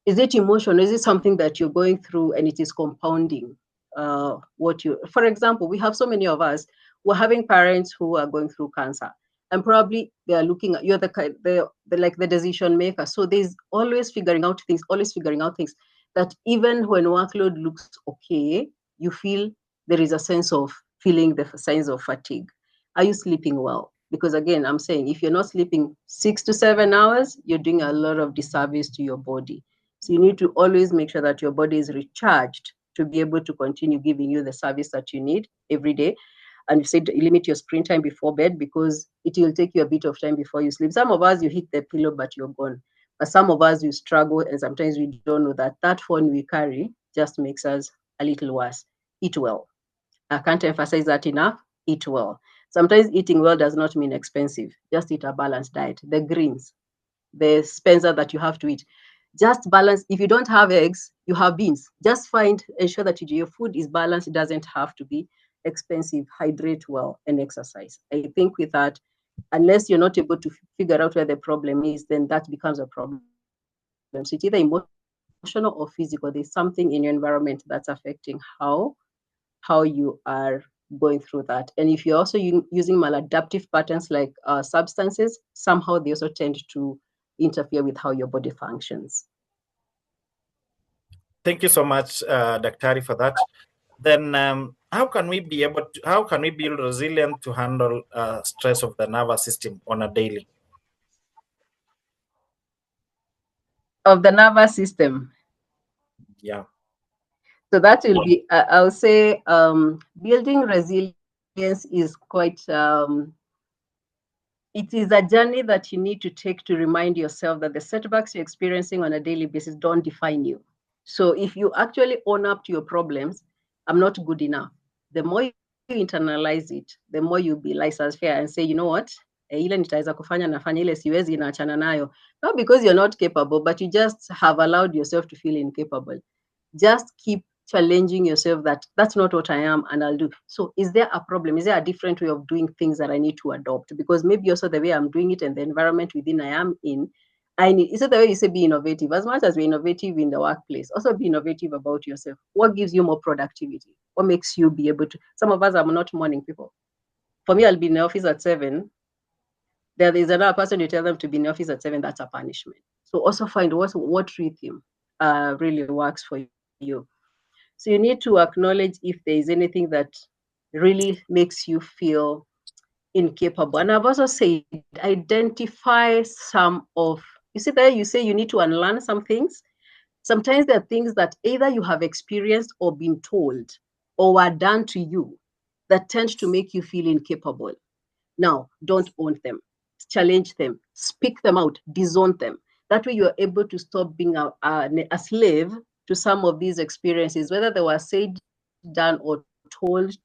Speaker 1: Is it emotion? Is it something that you're going through and it is compounding for example, we have so many of us, we're having parents who are going through cancer, and probably they are looking at, you're the like the decision maker. So there's always figuring out things, that even when workload looks okay, you feel there is a sense of feeling the signs of fatigue. Are you sleeping well? Because again, I'm saying, if you're not sleeping 6 to 7 hours, you're doing a lot of disservice to your body. So you need to always make sure that your body is recharged to be able to continue giving you the service that you need every day. And you said limit your screen time before bed, because it will take you a bit of time before you sleep. Some of us, you hit the pillow, but you're gone. But some of us, you struggle, and sometimes we don't know that that phone we carry just makes us a little worse. Eat well. I can't emphasize that enough. Eat well. Sometimes eating well does not mean expensive. Just eat a balanced diet. The greens, the Spencer that you have to eat. Just balance. If you don't have eggs, you have beans. Just ensure that your food is balanced. It doesn't have to be expensive. Hydrate well and exercise. I think with that, unless you're not able to figure out where the problem is, then that becomes a problem. So it's either emotional or physical. There's something in your environment that's affecting how you are going through that. And if you're also using maladaptive patterns like substances, somehow they also tend to interfere with how your body functions.
Speaker 3: Thank you so much, Daktari, for that. Then, how can we build resilient to handle stress of the nervous system on a daily?
Speaker 1: Of the nervous system.
Speaker 3: Yeah.
Speaker 1: So that will be, I'll say, building resilience is quite, it is a journey that you need to take to remind yourself that the setbacks you're experiencing on a daily basis don't define you. So if you actually own up to your problems, I'm not good enough, the more you internalize it, the more you'll be laissez-faire and say, you know what, ile nitaweza kufanya nafanya, ile siwezi naachana nayo. Not because you're not capable, but you just have allowed yourself to feel incapable. Just keep challenging yourself that that's not what I am and I'll do. So is there a problem? Is there a different way of doing things that I need to adopt? Because maybe also the way I'm doing it and the environment within I am in, is it the way you say be innovative? As much as we're innovative in the workplace, also be innovative about yourself. What gives you more productivity? What makes you be able to? Some of us are not morning people. For me, I'll be in the office at 7. There is another person, you tell them to be in the office at 7, that's a punishment. So also find what rhythm really works for you. So you need to acknowledge if there is anything that really makes you feel incapable. And I've also said, identify some of, you see there, you say you need to unlearn some things. Sometimes there are things that either you have experienced or been told or were done to you that tend to make you feel incapable. Now, don't own them, challenge them, speak them out, disown them. That way you're able to stop being a slave to some of these experiences, whether they were said, done, or told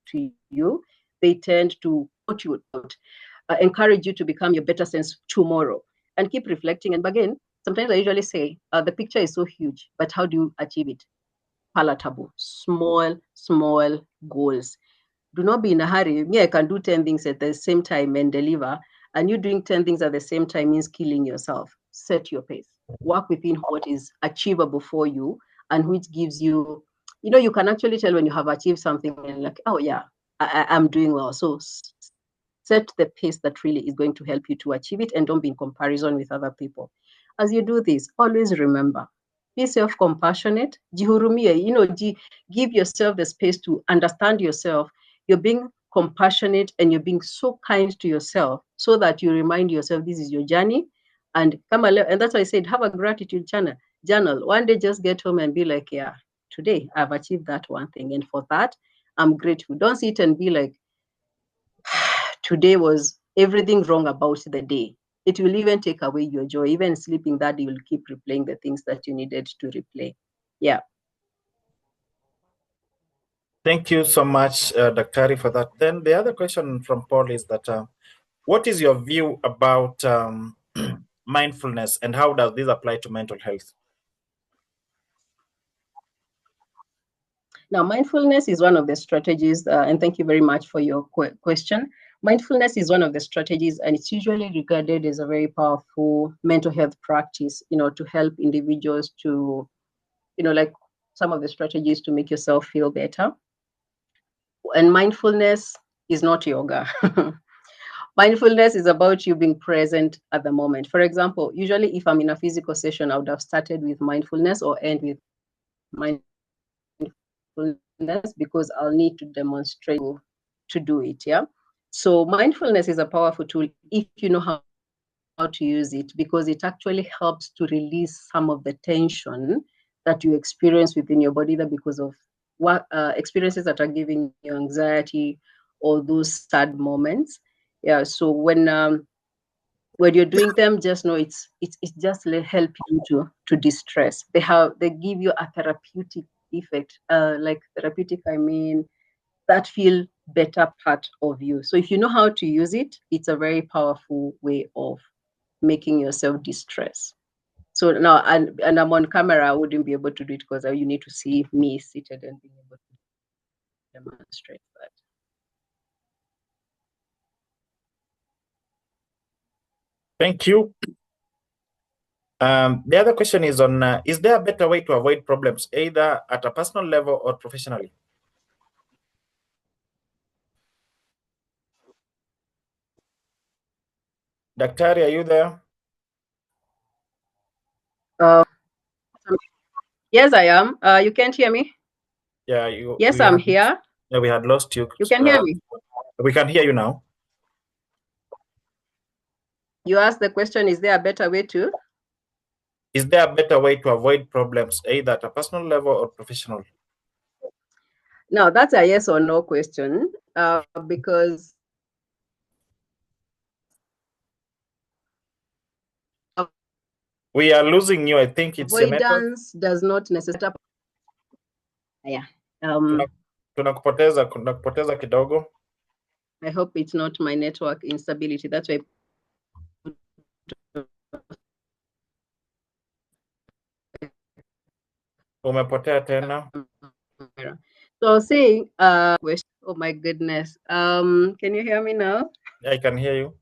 Speaker 1: to you, they tend to put you out. encourage you to become your better sense tomorrow, and keep reflecting. And again, sometimes I usually say the picture is so huge, but how do you achieve it? Palatable, small goals. Do not be in a hurry. Me, I can do 10 things at the same time and deliver. And you doing 10 things at the same time means killing yourself. Set your pace. Work within what is achievable for you and which gives you, you can actually tell when you have achieved something and like, oh yeah, I'm doing well. So set the pace that really is going to help you to achieve it, and don't be in comparison with other people. As you do this, always remember, be self-compassionate, jihurumie, give yourself the space to understand yourself. You're being compassionate and you're being so kind to yourself so that you remind yourself this is your journey. And and that's why I said, have a gratitude journal. One day just get home and be like, yeah, today I've achieved that one thing. And for that, I'm grateful. Don't sit and be like, today was everything wrong about the day. It will even take away your joy. Even sleeping that day, you'll keep replaying the things that you needed to replay. Yeah.
Speaker 3: Thank you so much, Daktari, for that. Then the other question from Paul is that what is your view about mindfulness, and how does this apply to mental health?
Speaker 1: Now, mindfulness is one of the strategies, and thank you very much for your question. Mindfulness is one of the strategies, and it's usually regarded as a very powerful mental health practice, to help individuals to, like some of the strategies to make yourself feel better. And mindfulness is not yoga. Mindfulness is about you being present at the moment. For example, usually if I'm in a physical session, I would have started with mindfulness or end with mindfulness because I'll need to demonstrate to do it. Yeah. So mindfulness is a powerful tool if you know how to use it, because it actually helps to release some of the tension that you experience within your body, that because of what experiences that are giving you anxiety or those sad moments. Yeah. So when you're doing them, just know it's just help you to distress. They give you a therapeutic effect. Like therapeutic, I mean that feel better part of you. So if you know how to use it, it's a very powerful way of making yourself distress. So now, and I'm on camera, I wouldn't be able to do it because you need to see me seated and being able to demonstrate that.
Speaker 3: Thank you. The other question is on, is there a better way to avoid problems, either at a personal level or professionally? Daktari, are you there?
Speaker 1: Yes, I am. You can't hear me?
Speaker 3: Yeah,
Speaker 1: yes, I'm here.
Speaker 3: Yeah, we had lost you.
Speaker 1: You can hear me?
Speaker 3: We can hear you now.
Speaker 1: You asked the question, is there a better way to?
Speaker 3: Is there a better way to avoid problems, either at a personal level or professional?
Speaker 1: No, that's a yes or no question, because
Speaker 3: we are losing you. I think it's
Speaker 1: avoidance does not necessarily. Yeah.
Speaker 3: Tunakupoteza kidogo.
Speaker 1: I hope it's not my network instability. That's why.
Speaker 3: Umepotea tena.
Speaker 1: So saying, oh my goodness. Can you hear me now?
Speaker 3: I can hear you.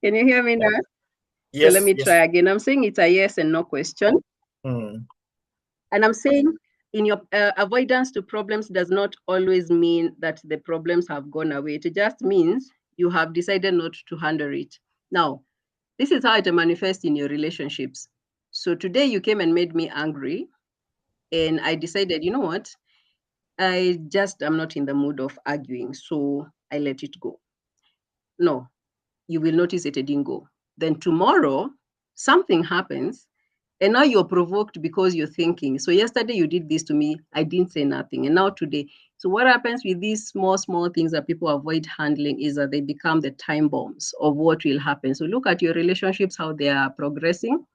Speaker 1: Can you hear me now?
Speaker 3: Yes.
Speaker 1: So let me try again. I'm saying it's a yes and no question. And I'm saying in your avoidance to problems does not always mean that the problems have gone away. It just means you have decided not to handle it. Now, this is how it manifests in your relationships. So today you came and made me angry, and I decided, you know what? I'm not in the mood of arguing, so I let it go. No, you will notice it didn't go. Then tomorrow, something happens, and now you're provoked because you're thinking. So yesterday you did this to me, I didn't say nothing, and now today. So what happens with these small things that people avoid handling is that they become the time bombs of what will happen. So look at your relationships, how they are progressing.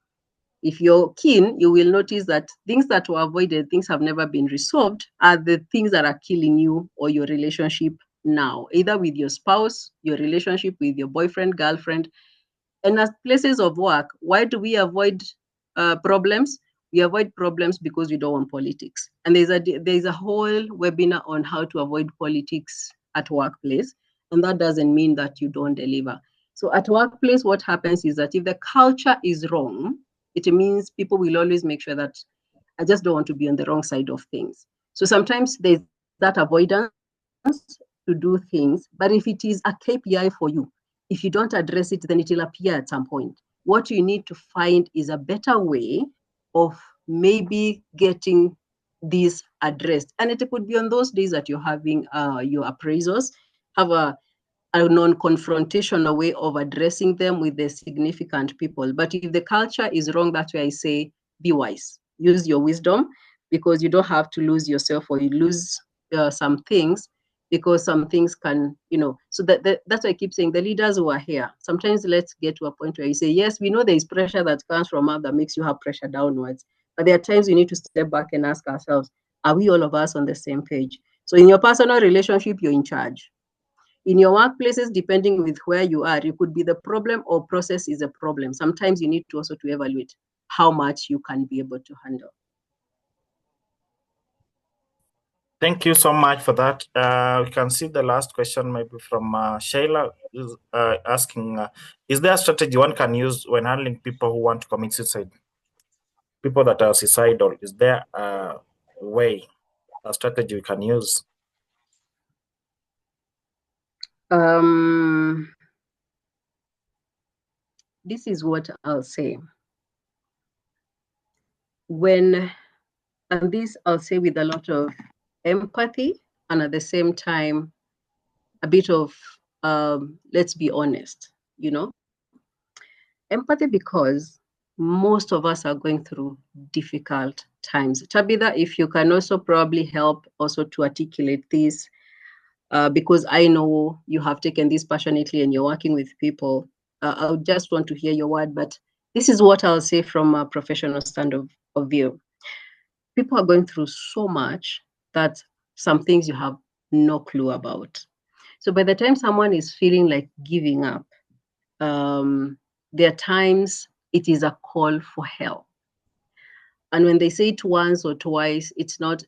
Speaker 1: If you're keen, you will notice that things that were avoided, things have never been resolved, are the things that are killing you or your relationship now, either with your spouse, your relationship with your boyfriend, girlfriend. And as places of work, why do we avoid problems? We avoid problems because we don't want politics. And there's a whole webinar on how to avoid politics at workplace. And that doesn't mean that you don't deliver. So at workplace, what happens is that if the culture is wrong, it means people will always make sure that I just don't want to be on the wrong side of things. So sometimes there's that avoidance to do things, but if it is a KPI for you, if you don't address it, then it will appear at some point. What you need to find is a better way of maybe getting these addressed. And it could be on those days that you're having your appraisals, have a non-confrontational way of addressing them with the significant people. But if the culture is wrong, that's why I say be wise. Use your wisdom, because you don't have to lose yourself, or you lose some things, because some things can, so that's why I keep saying the leaders who are here, sometimes let's get to a point where you say, yes, we know there is pressure that comes from up that makes you have pressure downwards. But there are times we need to step back and ask ourselves, are we all of us on the same page? So in your personal relationship, you're in charge. In your workplaces, depending with where you are, you could be the problem or process is a problem. Sometimes you need to also to evaluate how much you can be able to handle.
Speaker 3: Thank you so much for that. We can see the last question maybe from Shayla, is asking, is there a strategy one can use when handling people who want to commit suicide? People that are suicidal, is there a way, a strategy we can use?
Speaker 1: This is what I'll say. And this I'll say with a lot of empathy, and at the same time, a bit of, let's be honest, empathy, because most of us are going through difficult times. Tabitha, if you can also probably help also to articulate this, because I know you have taken this passionately and you're working with people. I would just want to hear your word, but this is what I'll say from a professional stand of view. People are going through so much that some things you have no clue about. So by the time someone is feeling like giving up, there are times it is a call for help. And when they say it once or twice, it's not,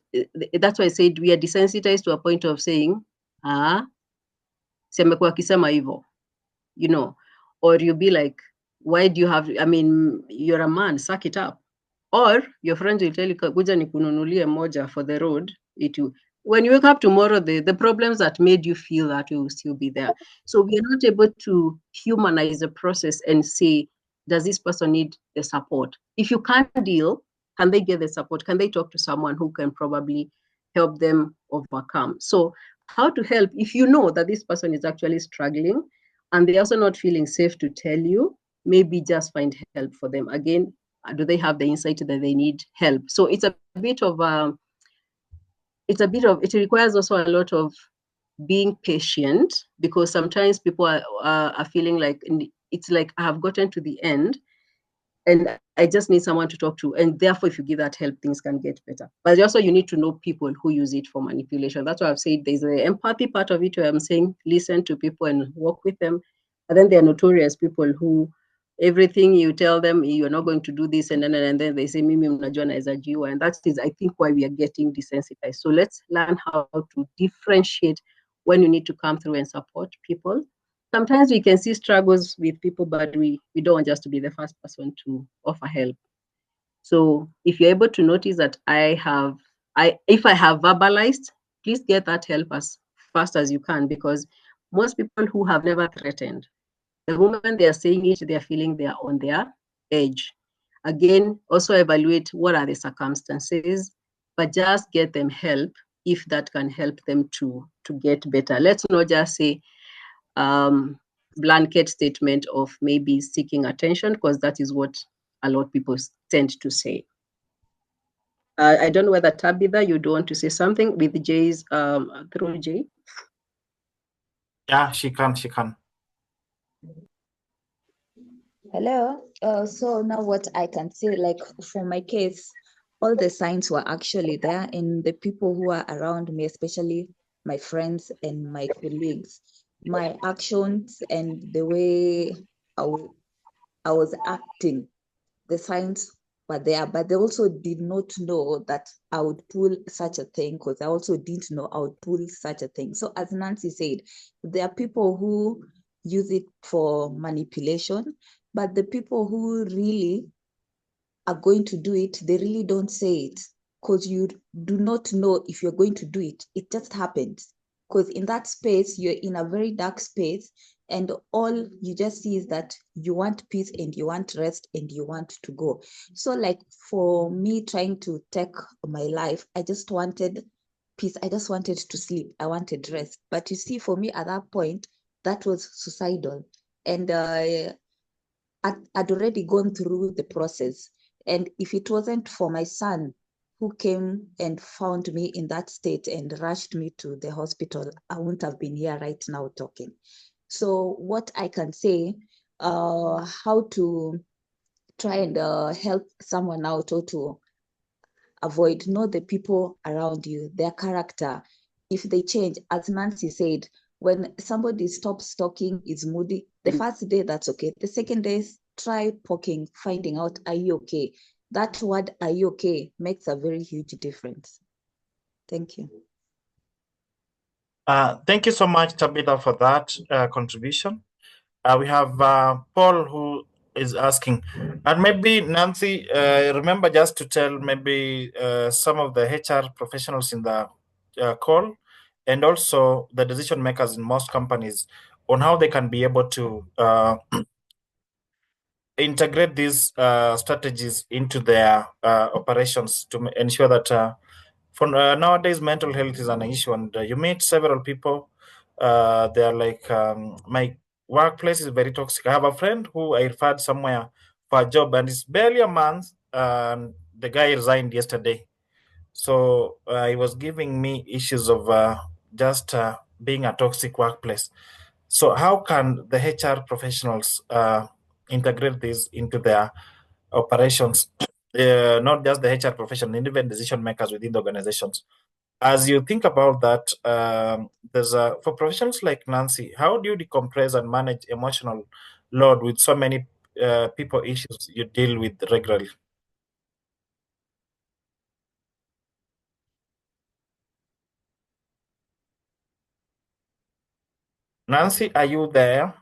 Speaker 1: that's why I said we are desensitized to a point of saying, semekuwa akisema hivyo, or you'll be like, why do you have, you're a man, suck it up. Or your friends will tell you, kuja nikununulie moja for the road. When you wake up tomorrow, the problems that made you feel that will still be there. So we are not able to humanize the process and say, does this person need the support? If you can't deal, can they get the support? Can they talk to someone who can probably help them overcome? So how to help if you know that this person is actually struggling and they're also not feeling safe to tell you, maybe just find help for them. Again, do they have the insight that they need help? So it's a bit of, it requires also a lot of being patient, because sometimes people are feeling like, it's like I have gotten to the end and I just need someone to talk to. And therefore, if you give that help, things can get better. But also you need to know people who use it for manipulation. That's why I've said there's the empathy part of it where I'm saying, listen to people and work with them. And then there are notorious people who everything you tell them, you're not going to do this, and then they say, mimi mnajua naweza jiua. And that is, I think, why we are getting desensitized. So let's learn how to differentiate when you need to come through and support people. Sometimes we can see struggles with people, but we don't want just to be the first person to offer help. So if you're able to notice that if I have verbalized, please get that help as fast as you can, because most people who have never threatened, the moment they are saying it, they are feeling they are on their edge. Again, also evaluate what are the circumstances, but just get them help if that can help them to get better. Let's not just say blanket statement of maybe seeking attention, because that is what a lot of people tend to say. I don't know whether Tabitha, you do want to say something with Jay's through Jay.
Speaker 3: Yeah, she can.
Speaker 2: Hello. So now what I can say, like for my case, all the signs were actually there in the people who are around me, especially
Speaker 5: my friends and my colleagues, my actions and the way I was acting, the signs were there, but they also did not know that I would pull such a thing, because I also didn't know I would pull such a thing. So as Nancy said, there are people who use it for manipulation, but the people who really are going to do it, they really don't say it, because you do not know if you're going to do it. It just happens. Because in that space, you're in a very dark space, and all you just see is that you want peace and you want rest and you want to go. So, like for me trying to take my life, I just wanted peace. I just wanted to sleep. I wanted rest. But you see, for me at that point, that was suicidal. And I'd already gone through the process. And if it wasn't for my son who came and found me in that state and rushed me to the hospital, I wouldn't have been here right now talking. So what I can say, how to try and help someone out, or to avoid, know the people around you, their character. If they change, as Nancy said, when somebody stops talking, is moody, the first day, that's okay. The second day, try poking, finding out, are you okay? That word, are you okay, makes a very huge difference. Thank you.
Speaker 3: Thank you so much, Tabitha, for that contribution. We have Paul who is asking, and maybe Nancy, remember just to tell maybe some of the HR professionals in the call, and also the decision makers in most companies, on how they can be able to integrate these strategies into their operations to ensure that for nowadays mental health is an issue, and you meet several people. They are like, my workplace is very toxic. I have a friend who I referred somewhere for a job, and it's barely a month, and the guy resigned yesterday. So he was giving me issues of just being a toxic workplace. So how can the HR professionals integrate this into their operations? Not just the HR profession, even decision makers within the organizations. As you think about that, there's a, for professionals like Nancy, how do you decompress and manage emotional load with so many people issues you deal with regularly? Nancy, are you there?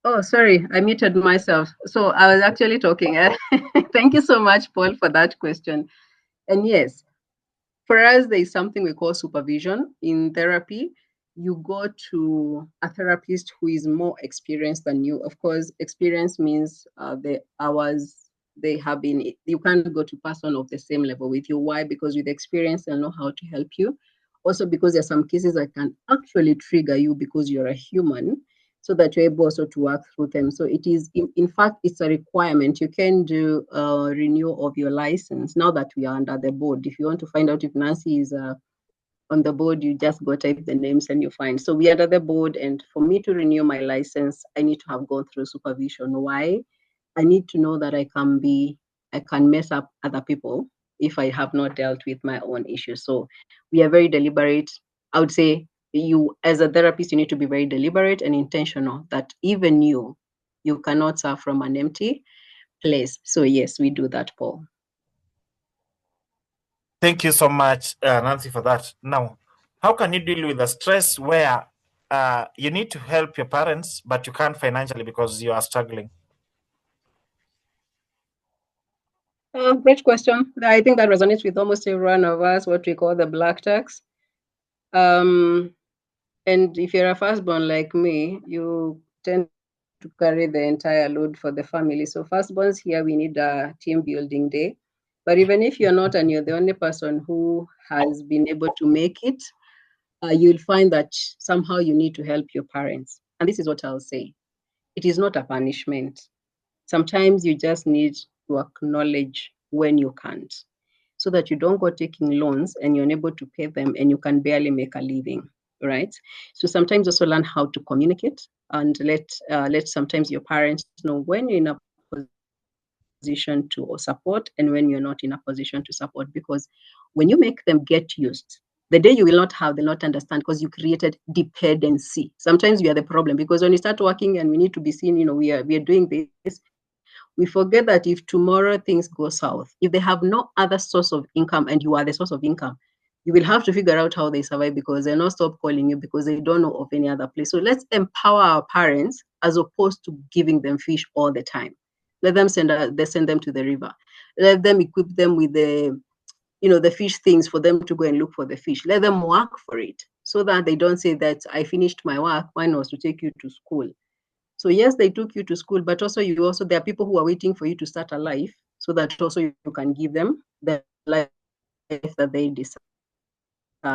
Speaker 1: Oh, sorry, I muted myself. So I was actually talking. Thank you so much, Paul, for that question. And yes, for us, there is something we call supervision in therapy. You go to a therapist who is more experienced than you. Of course, experience means the hours they have been, you can't go to person of the same level with you. Why? Because with experience, they'll know how to help you. Also, because there are some cases that can actually trigger you because you're a human, so that you're able also to work through them. So it is, in fact, it's a requirement. You can do a renewal of your license now that we are under the board. If you want to find out if Nancy is on the board, you just go type the names and you find. So we are under the board, and for me to renew my license, I need to have gone through supervision. Why? I need to know that I can mess up other people if I have not dealt with my own issues. So we are very deliberate. I would say you, as a therapist, you need to be very deliberate and intentional that even you cannot serve from an empty place. So yes, we do that, Paul.
Speaker 3: Thank you so much, Nancy, for that. Now, how can you deal with the stress where you need to help your parents, but you can't financially because you are struggling?
Speaker 1: Great question. I think that resonates with almost every one of us, what we call the black tax. And if you're a firstborn like me, you tend to carry the entire load for the family. So firstborns here, we need a team building day. But even if you're not and you're the only person who has been able to make it, you'll find that somehow you need to help your parents. And this is what I'll say. It is not a punishment. Sometimes you just need to acknowledge when you can't, so that you don't go taking loans and you're unable to pay them and you can barely make a living, right? So sometimes also learn how to communicate and let sometimes your parents know when you're in a position to support and when you're not in a position to support, because when you make them get used The day you will not have, they'll not understand because you created dependency. Sometimes we are the problem because when we start working and we need to be seen, we are doing this, we forget that if tomorrow things go south, if they have no other source of income and you are the source of income, you will have to figure out how they survive because they're not stop calling you because they don't know of any other place. So let's empower our parents as opposed to giving them fish all the time. Let them send them to the river. Let them equip them with the fish things for them to go and look for the fish. Let them work for it so that they don't say that I finished my work, mine was to take you to school. So yes, they took you to school, but also there are people who are waiting for you to start a life so that also you can give them the life that they deserve.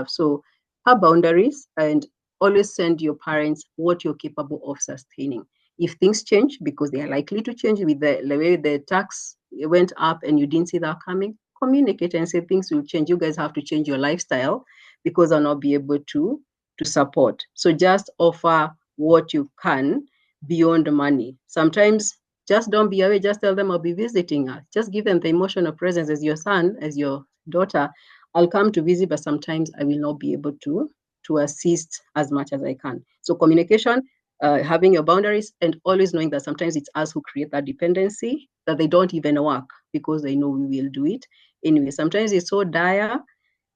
Speaker 1: So have boundaries and always send your parents what you're capable of sustaining. If things change, because they are likely to change with the way the tax went up and you didn't see that coming, communicate and say things will change. You guys have to change your lifestyle because I'll not be able to support. So just offer what you can beyond money. Sometimes just don't be away. Just tell them I'll be visiting us. Just give them the emotional presence as your son, as your daughter. I'll come to visit, but sometimes I will not be able to assist as much as I can. So communication, having your boundaries, and always knowing that sometimes it's us who create that dependency that they don't even work because they know we will do it anyway. Sometimes it's so dire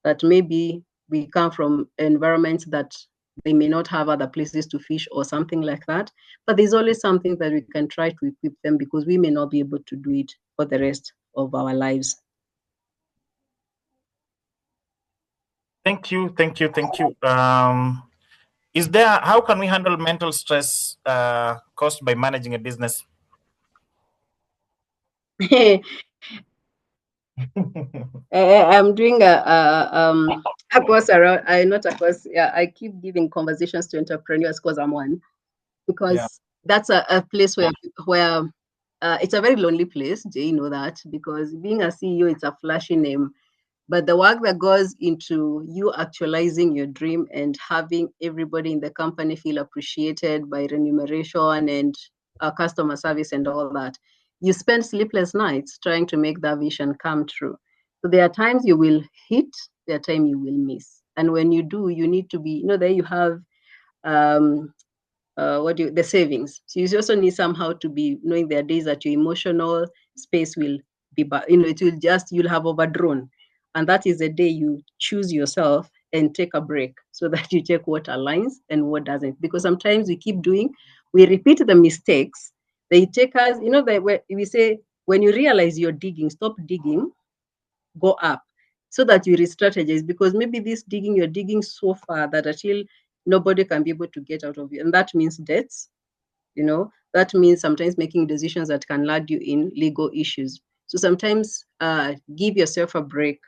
Speaker 1: that maybe we come from environments that they may not have other places to fish or something like that. But there's always something that we can try to equip them because we may not be able to do it for the rest of our lives.
Speaker 3: Thank you. How can we handle mental stress caused by managing a business?
Speaker 1: I'm doing a course around. Not a course. Yeah, I keep giving conversations to entrepreneurs because I'm one. Because that's a place where it's a very lonely place. Jay, you know that because being a CEO, it's a flashy name. But the work that goes into you actualizing your dream and having everybody in the company feel appreciated by remuneration and customer service and all that, you spend sleepless nights trying to make that vision come true. So there are times you will hit, there are times you will miss. And when you do, you need to be, there you have um, the savings. So you also need somehow to be knowing there are days that your emotional space will be, you'll have overdrawn. And that is the day you choose yourself and take a break so that you check what aligns and what doesn't. Because sometimes we repeat the mistakes. They take us, we say, when you realize you're digging, stop digging, go up so that you re-strategize because maybe you're digging so far that until nobody can be able to get out of you. And that means debts, that means sometimes making decisions that can land you in legal issues. So sometimes give yourself a break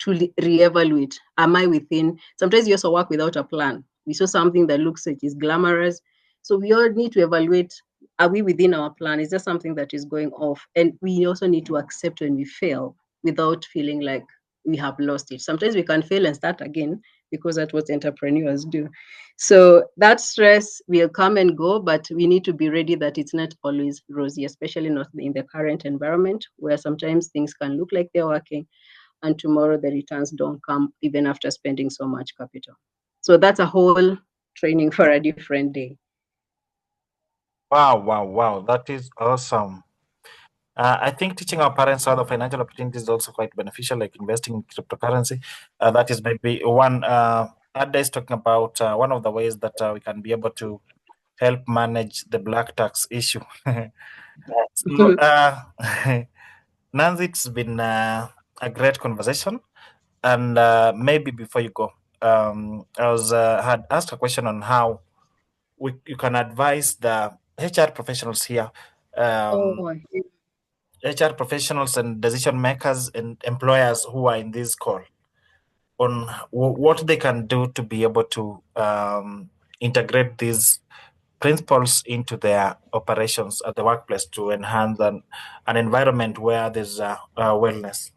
Speaker 1: to reevaluate. Am I within? Sometimes you also work without a plan. We saw something that looks like is glamorous. So we all need to evaluate, are we within our plan? Is there something that is going off? And we also need to accept when we fail without feeling like we have lost it. Sometimes we can fail and start again because that's what entrepreneurs do. So that stress will come and go, but we need to be ready that it's not always rosy, especially not in the current environment where sometimes things can look like they're working and tomorrow the returns don't come even after spending so much capital. So that's a whole training for a different day.
Speaker 3: Wow. That is awesome. I think teaching our parents other financial opportunities is also quite beneficial, like investing in cryptocurrency. That is maybe one. Ada is talking about one of the ways that we can be able to help manage the black tax issue. So, Nancy, it's been a great conversation. And maybe before you go, I had asked a question on how you can advise the HR professionals here, HR professionals and decision makers and employers who are in this call on what they can do to be able to integrate these principles into their operations at the workplace to enhance an environment where there's wellness.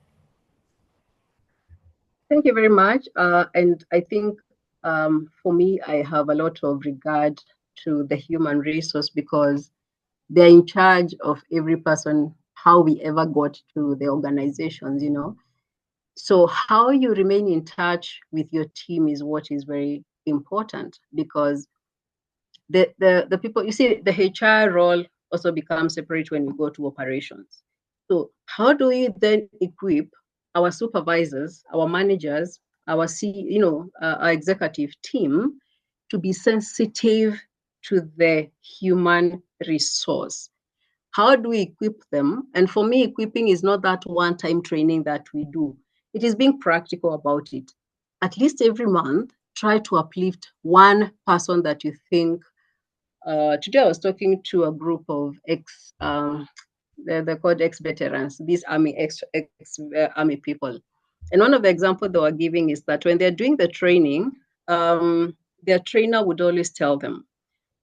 Speaker 1: Thank you very much. And I think for me, I have a lot of regard to the human resource because they're in charge of every person, how we ever got to the organizations, So how you remain in touch with your team is what is very important, because the people, you see, the HR role also becomes separate when we go to operations. So how do we then equip our supervisors, our managers, our our executive team to be sensitive to the human resource? How do we equip them? And for me, equipping is not that one-time training that we do. It is being practical about it. At least every month, try to uplift one person that you think. Today I was talking to a group of they're called ex-veterans, these army people. And one of the examples they were giving is that when they're doing the training, their trainer would always tell them,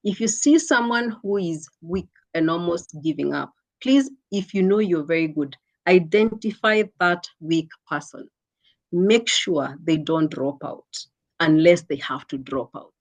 Speaker 1: if you see someone who is weak and almost giving up, please, if you know you're very good, identify that weak person. Make sure they don't drop out unless they have to drop out.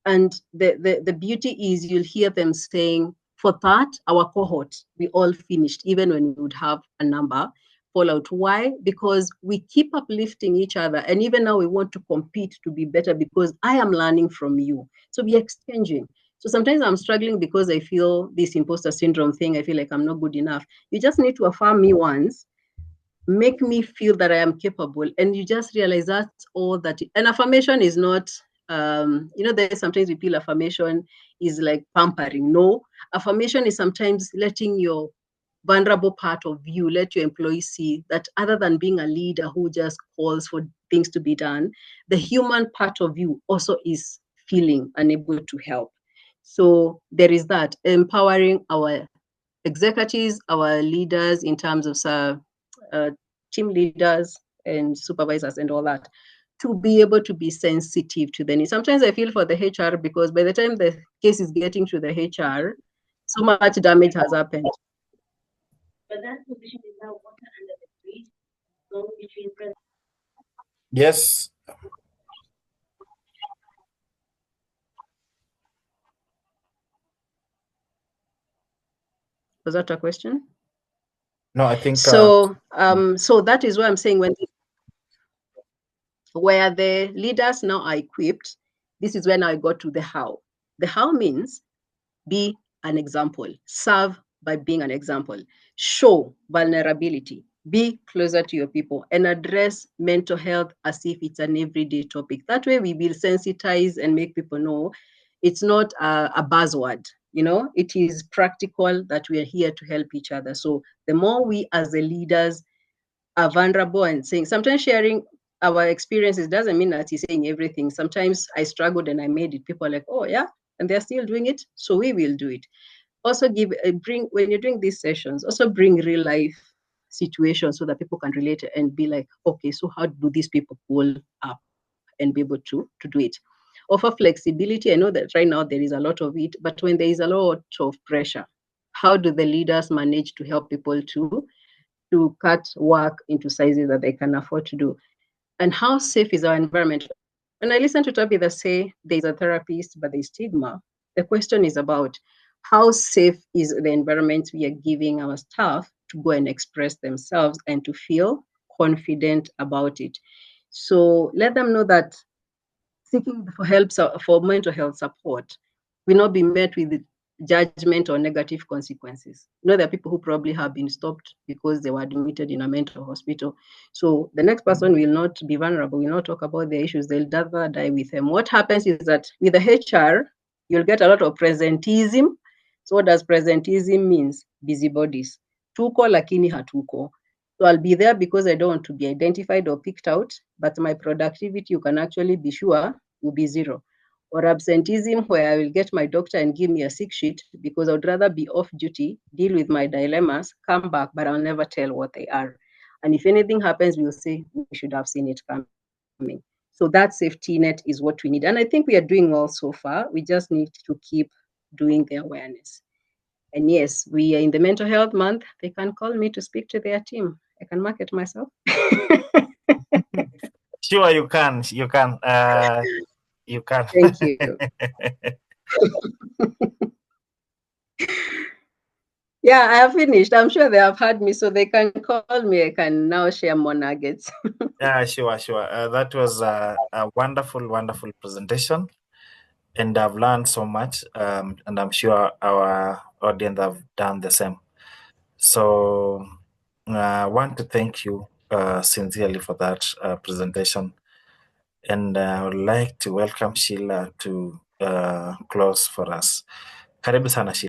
Speaker 1: And the beauty is you'll hear them saying, for that, our cohort, we all finished, even when we would have a number fall out. Why? Because we keep uplifting each other. And even now we want to compete to be better because I am learning from you. So we're exchanging. So sometimes I'm struggling because I feel this imposter syndrome thing. I feel like I'm not good enough. You just need to affirm me once, make me feel that I am capable. And you just realize that's all that. And affirmation is not, there's sometimes we feel affirmation is like pampering. No, affirmation is sometimes letting your vulnerable part of you, let your employees see that other than being a leader who just calls for things to be done, the human part of you also is feeling unable to help. So there is that, empowering our executives, our leaders in terms of team leaders and supervisors and all that, to be able to be sensitive to the needs. Sometimes I feel for the HR, because by the time the case is getting to the HR, so much damage has happened. But that position is now water under the bridge, so between president.
Speaker 3: Yes.
Speaker 1: Was that a question?
Speaker 3: No, I think
Speaker 1: so. So that is why I'm saying where the leaders now are equipped, this is when I got to the how. The how means be an example, serve by being an example, show vulnerability, be closer to your people, and address mental health as if it's an everyday topic. That way we will sensitize and make people know it's not a buzzword. It is practical, that we are here to help each other. So the more we as the leaders are vulnerable and saying, sometimes sharing our experiences doesn't mean that he's saying everything. Sometimes I struggled and I made it. People are like, oh yeah, and they're still doing it, so we will do it. Also bring, when you're doing these sessions, also bring real life situations so that people can relate and be like, okay, so how do these people pull up and be able to do it? Offer flexibility. I know that right now there is a lot of it, but when there is a lot of pressure, how do the leaders manage to help people to cut work into sizes that they can afford to do? And how safe is our environment? When I listen to Tabitha say there's a therapist, but there's stigma, the question is about how safe is the environment we are giving our staff to go and express themselves and to feel confident about it. So let them know that seeking for help for mental health support will not be met with judgment or negative consequences. There are people who probably have been stopped because they were admitted in a mental hospital. So the next person will not be vulnerable, will not talk about their issues. They'll rather die with them. What happens is that with the HR, you'll get a lot of presentism. So what does presentism means? Busybodies. Tuko lakini hatuko. So I'll be there because I don't want to be identified or picked out, but my productivity, you can actually be sure, will be zero. Or absenteeism, where I will get my doctor and give me a sick sheet because I would rather be off duty, deal with my dilemmas, come back, but I'll never tell what they are. And if anything happens, we'll say we should have seen it coming. So that safety net is what we need. And I think we are doing well so far. We just need to keep doing the awareness. And yes, we are in the mental health month. They can call me to speak to their team. I can market myself.
Speaker 3: Sure, you can. You can. You can.
Speaker 1: Thank you. Yeah, I have finished. I'm sure they have heard me, so they can call me. I can now share more nuggets.
Speaker 3: Yeah, sure. That was a wonderful, wonderful presentation, and I've learned so much. And I'm sure our audience have done the same. So I want to thank you sincerely for that presentation. And I would like to welcome Sheila to close for us. Karibu sana Sheila.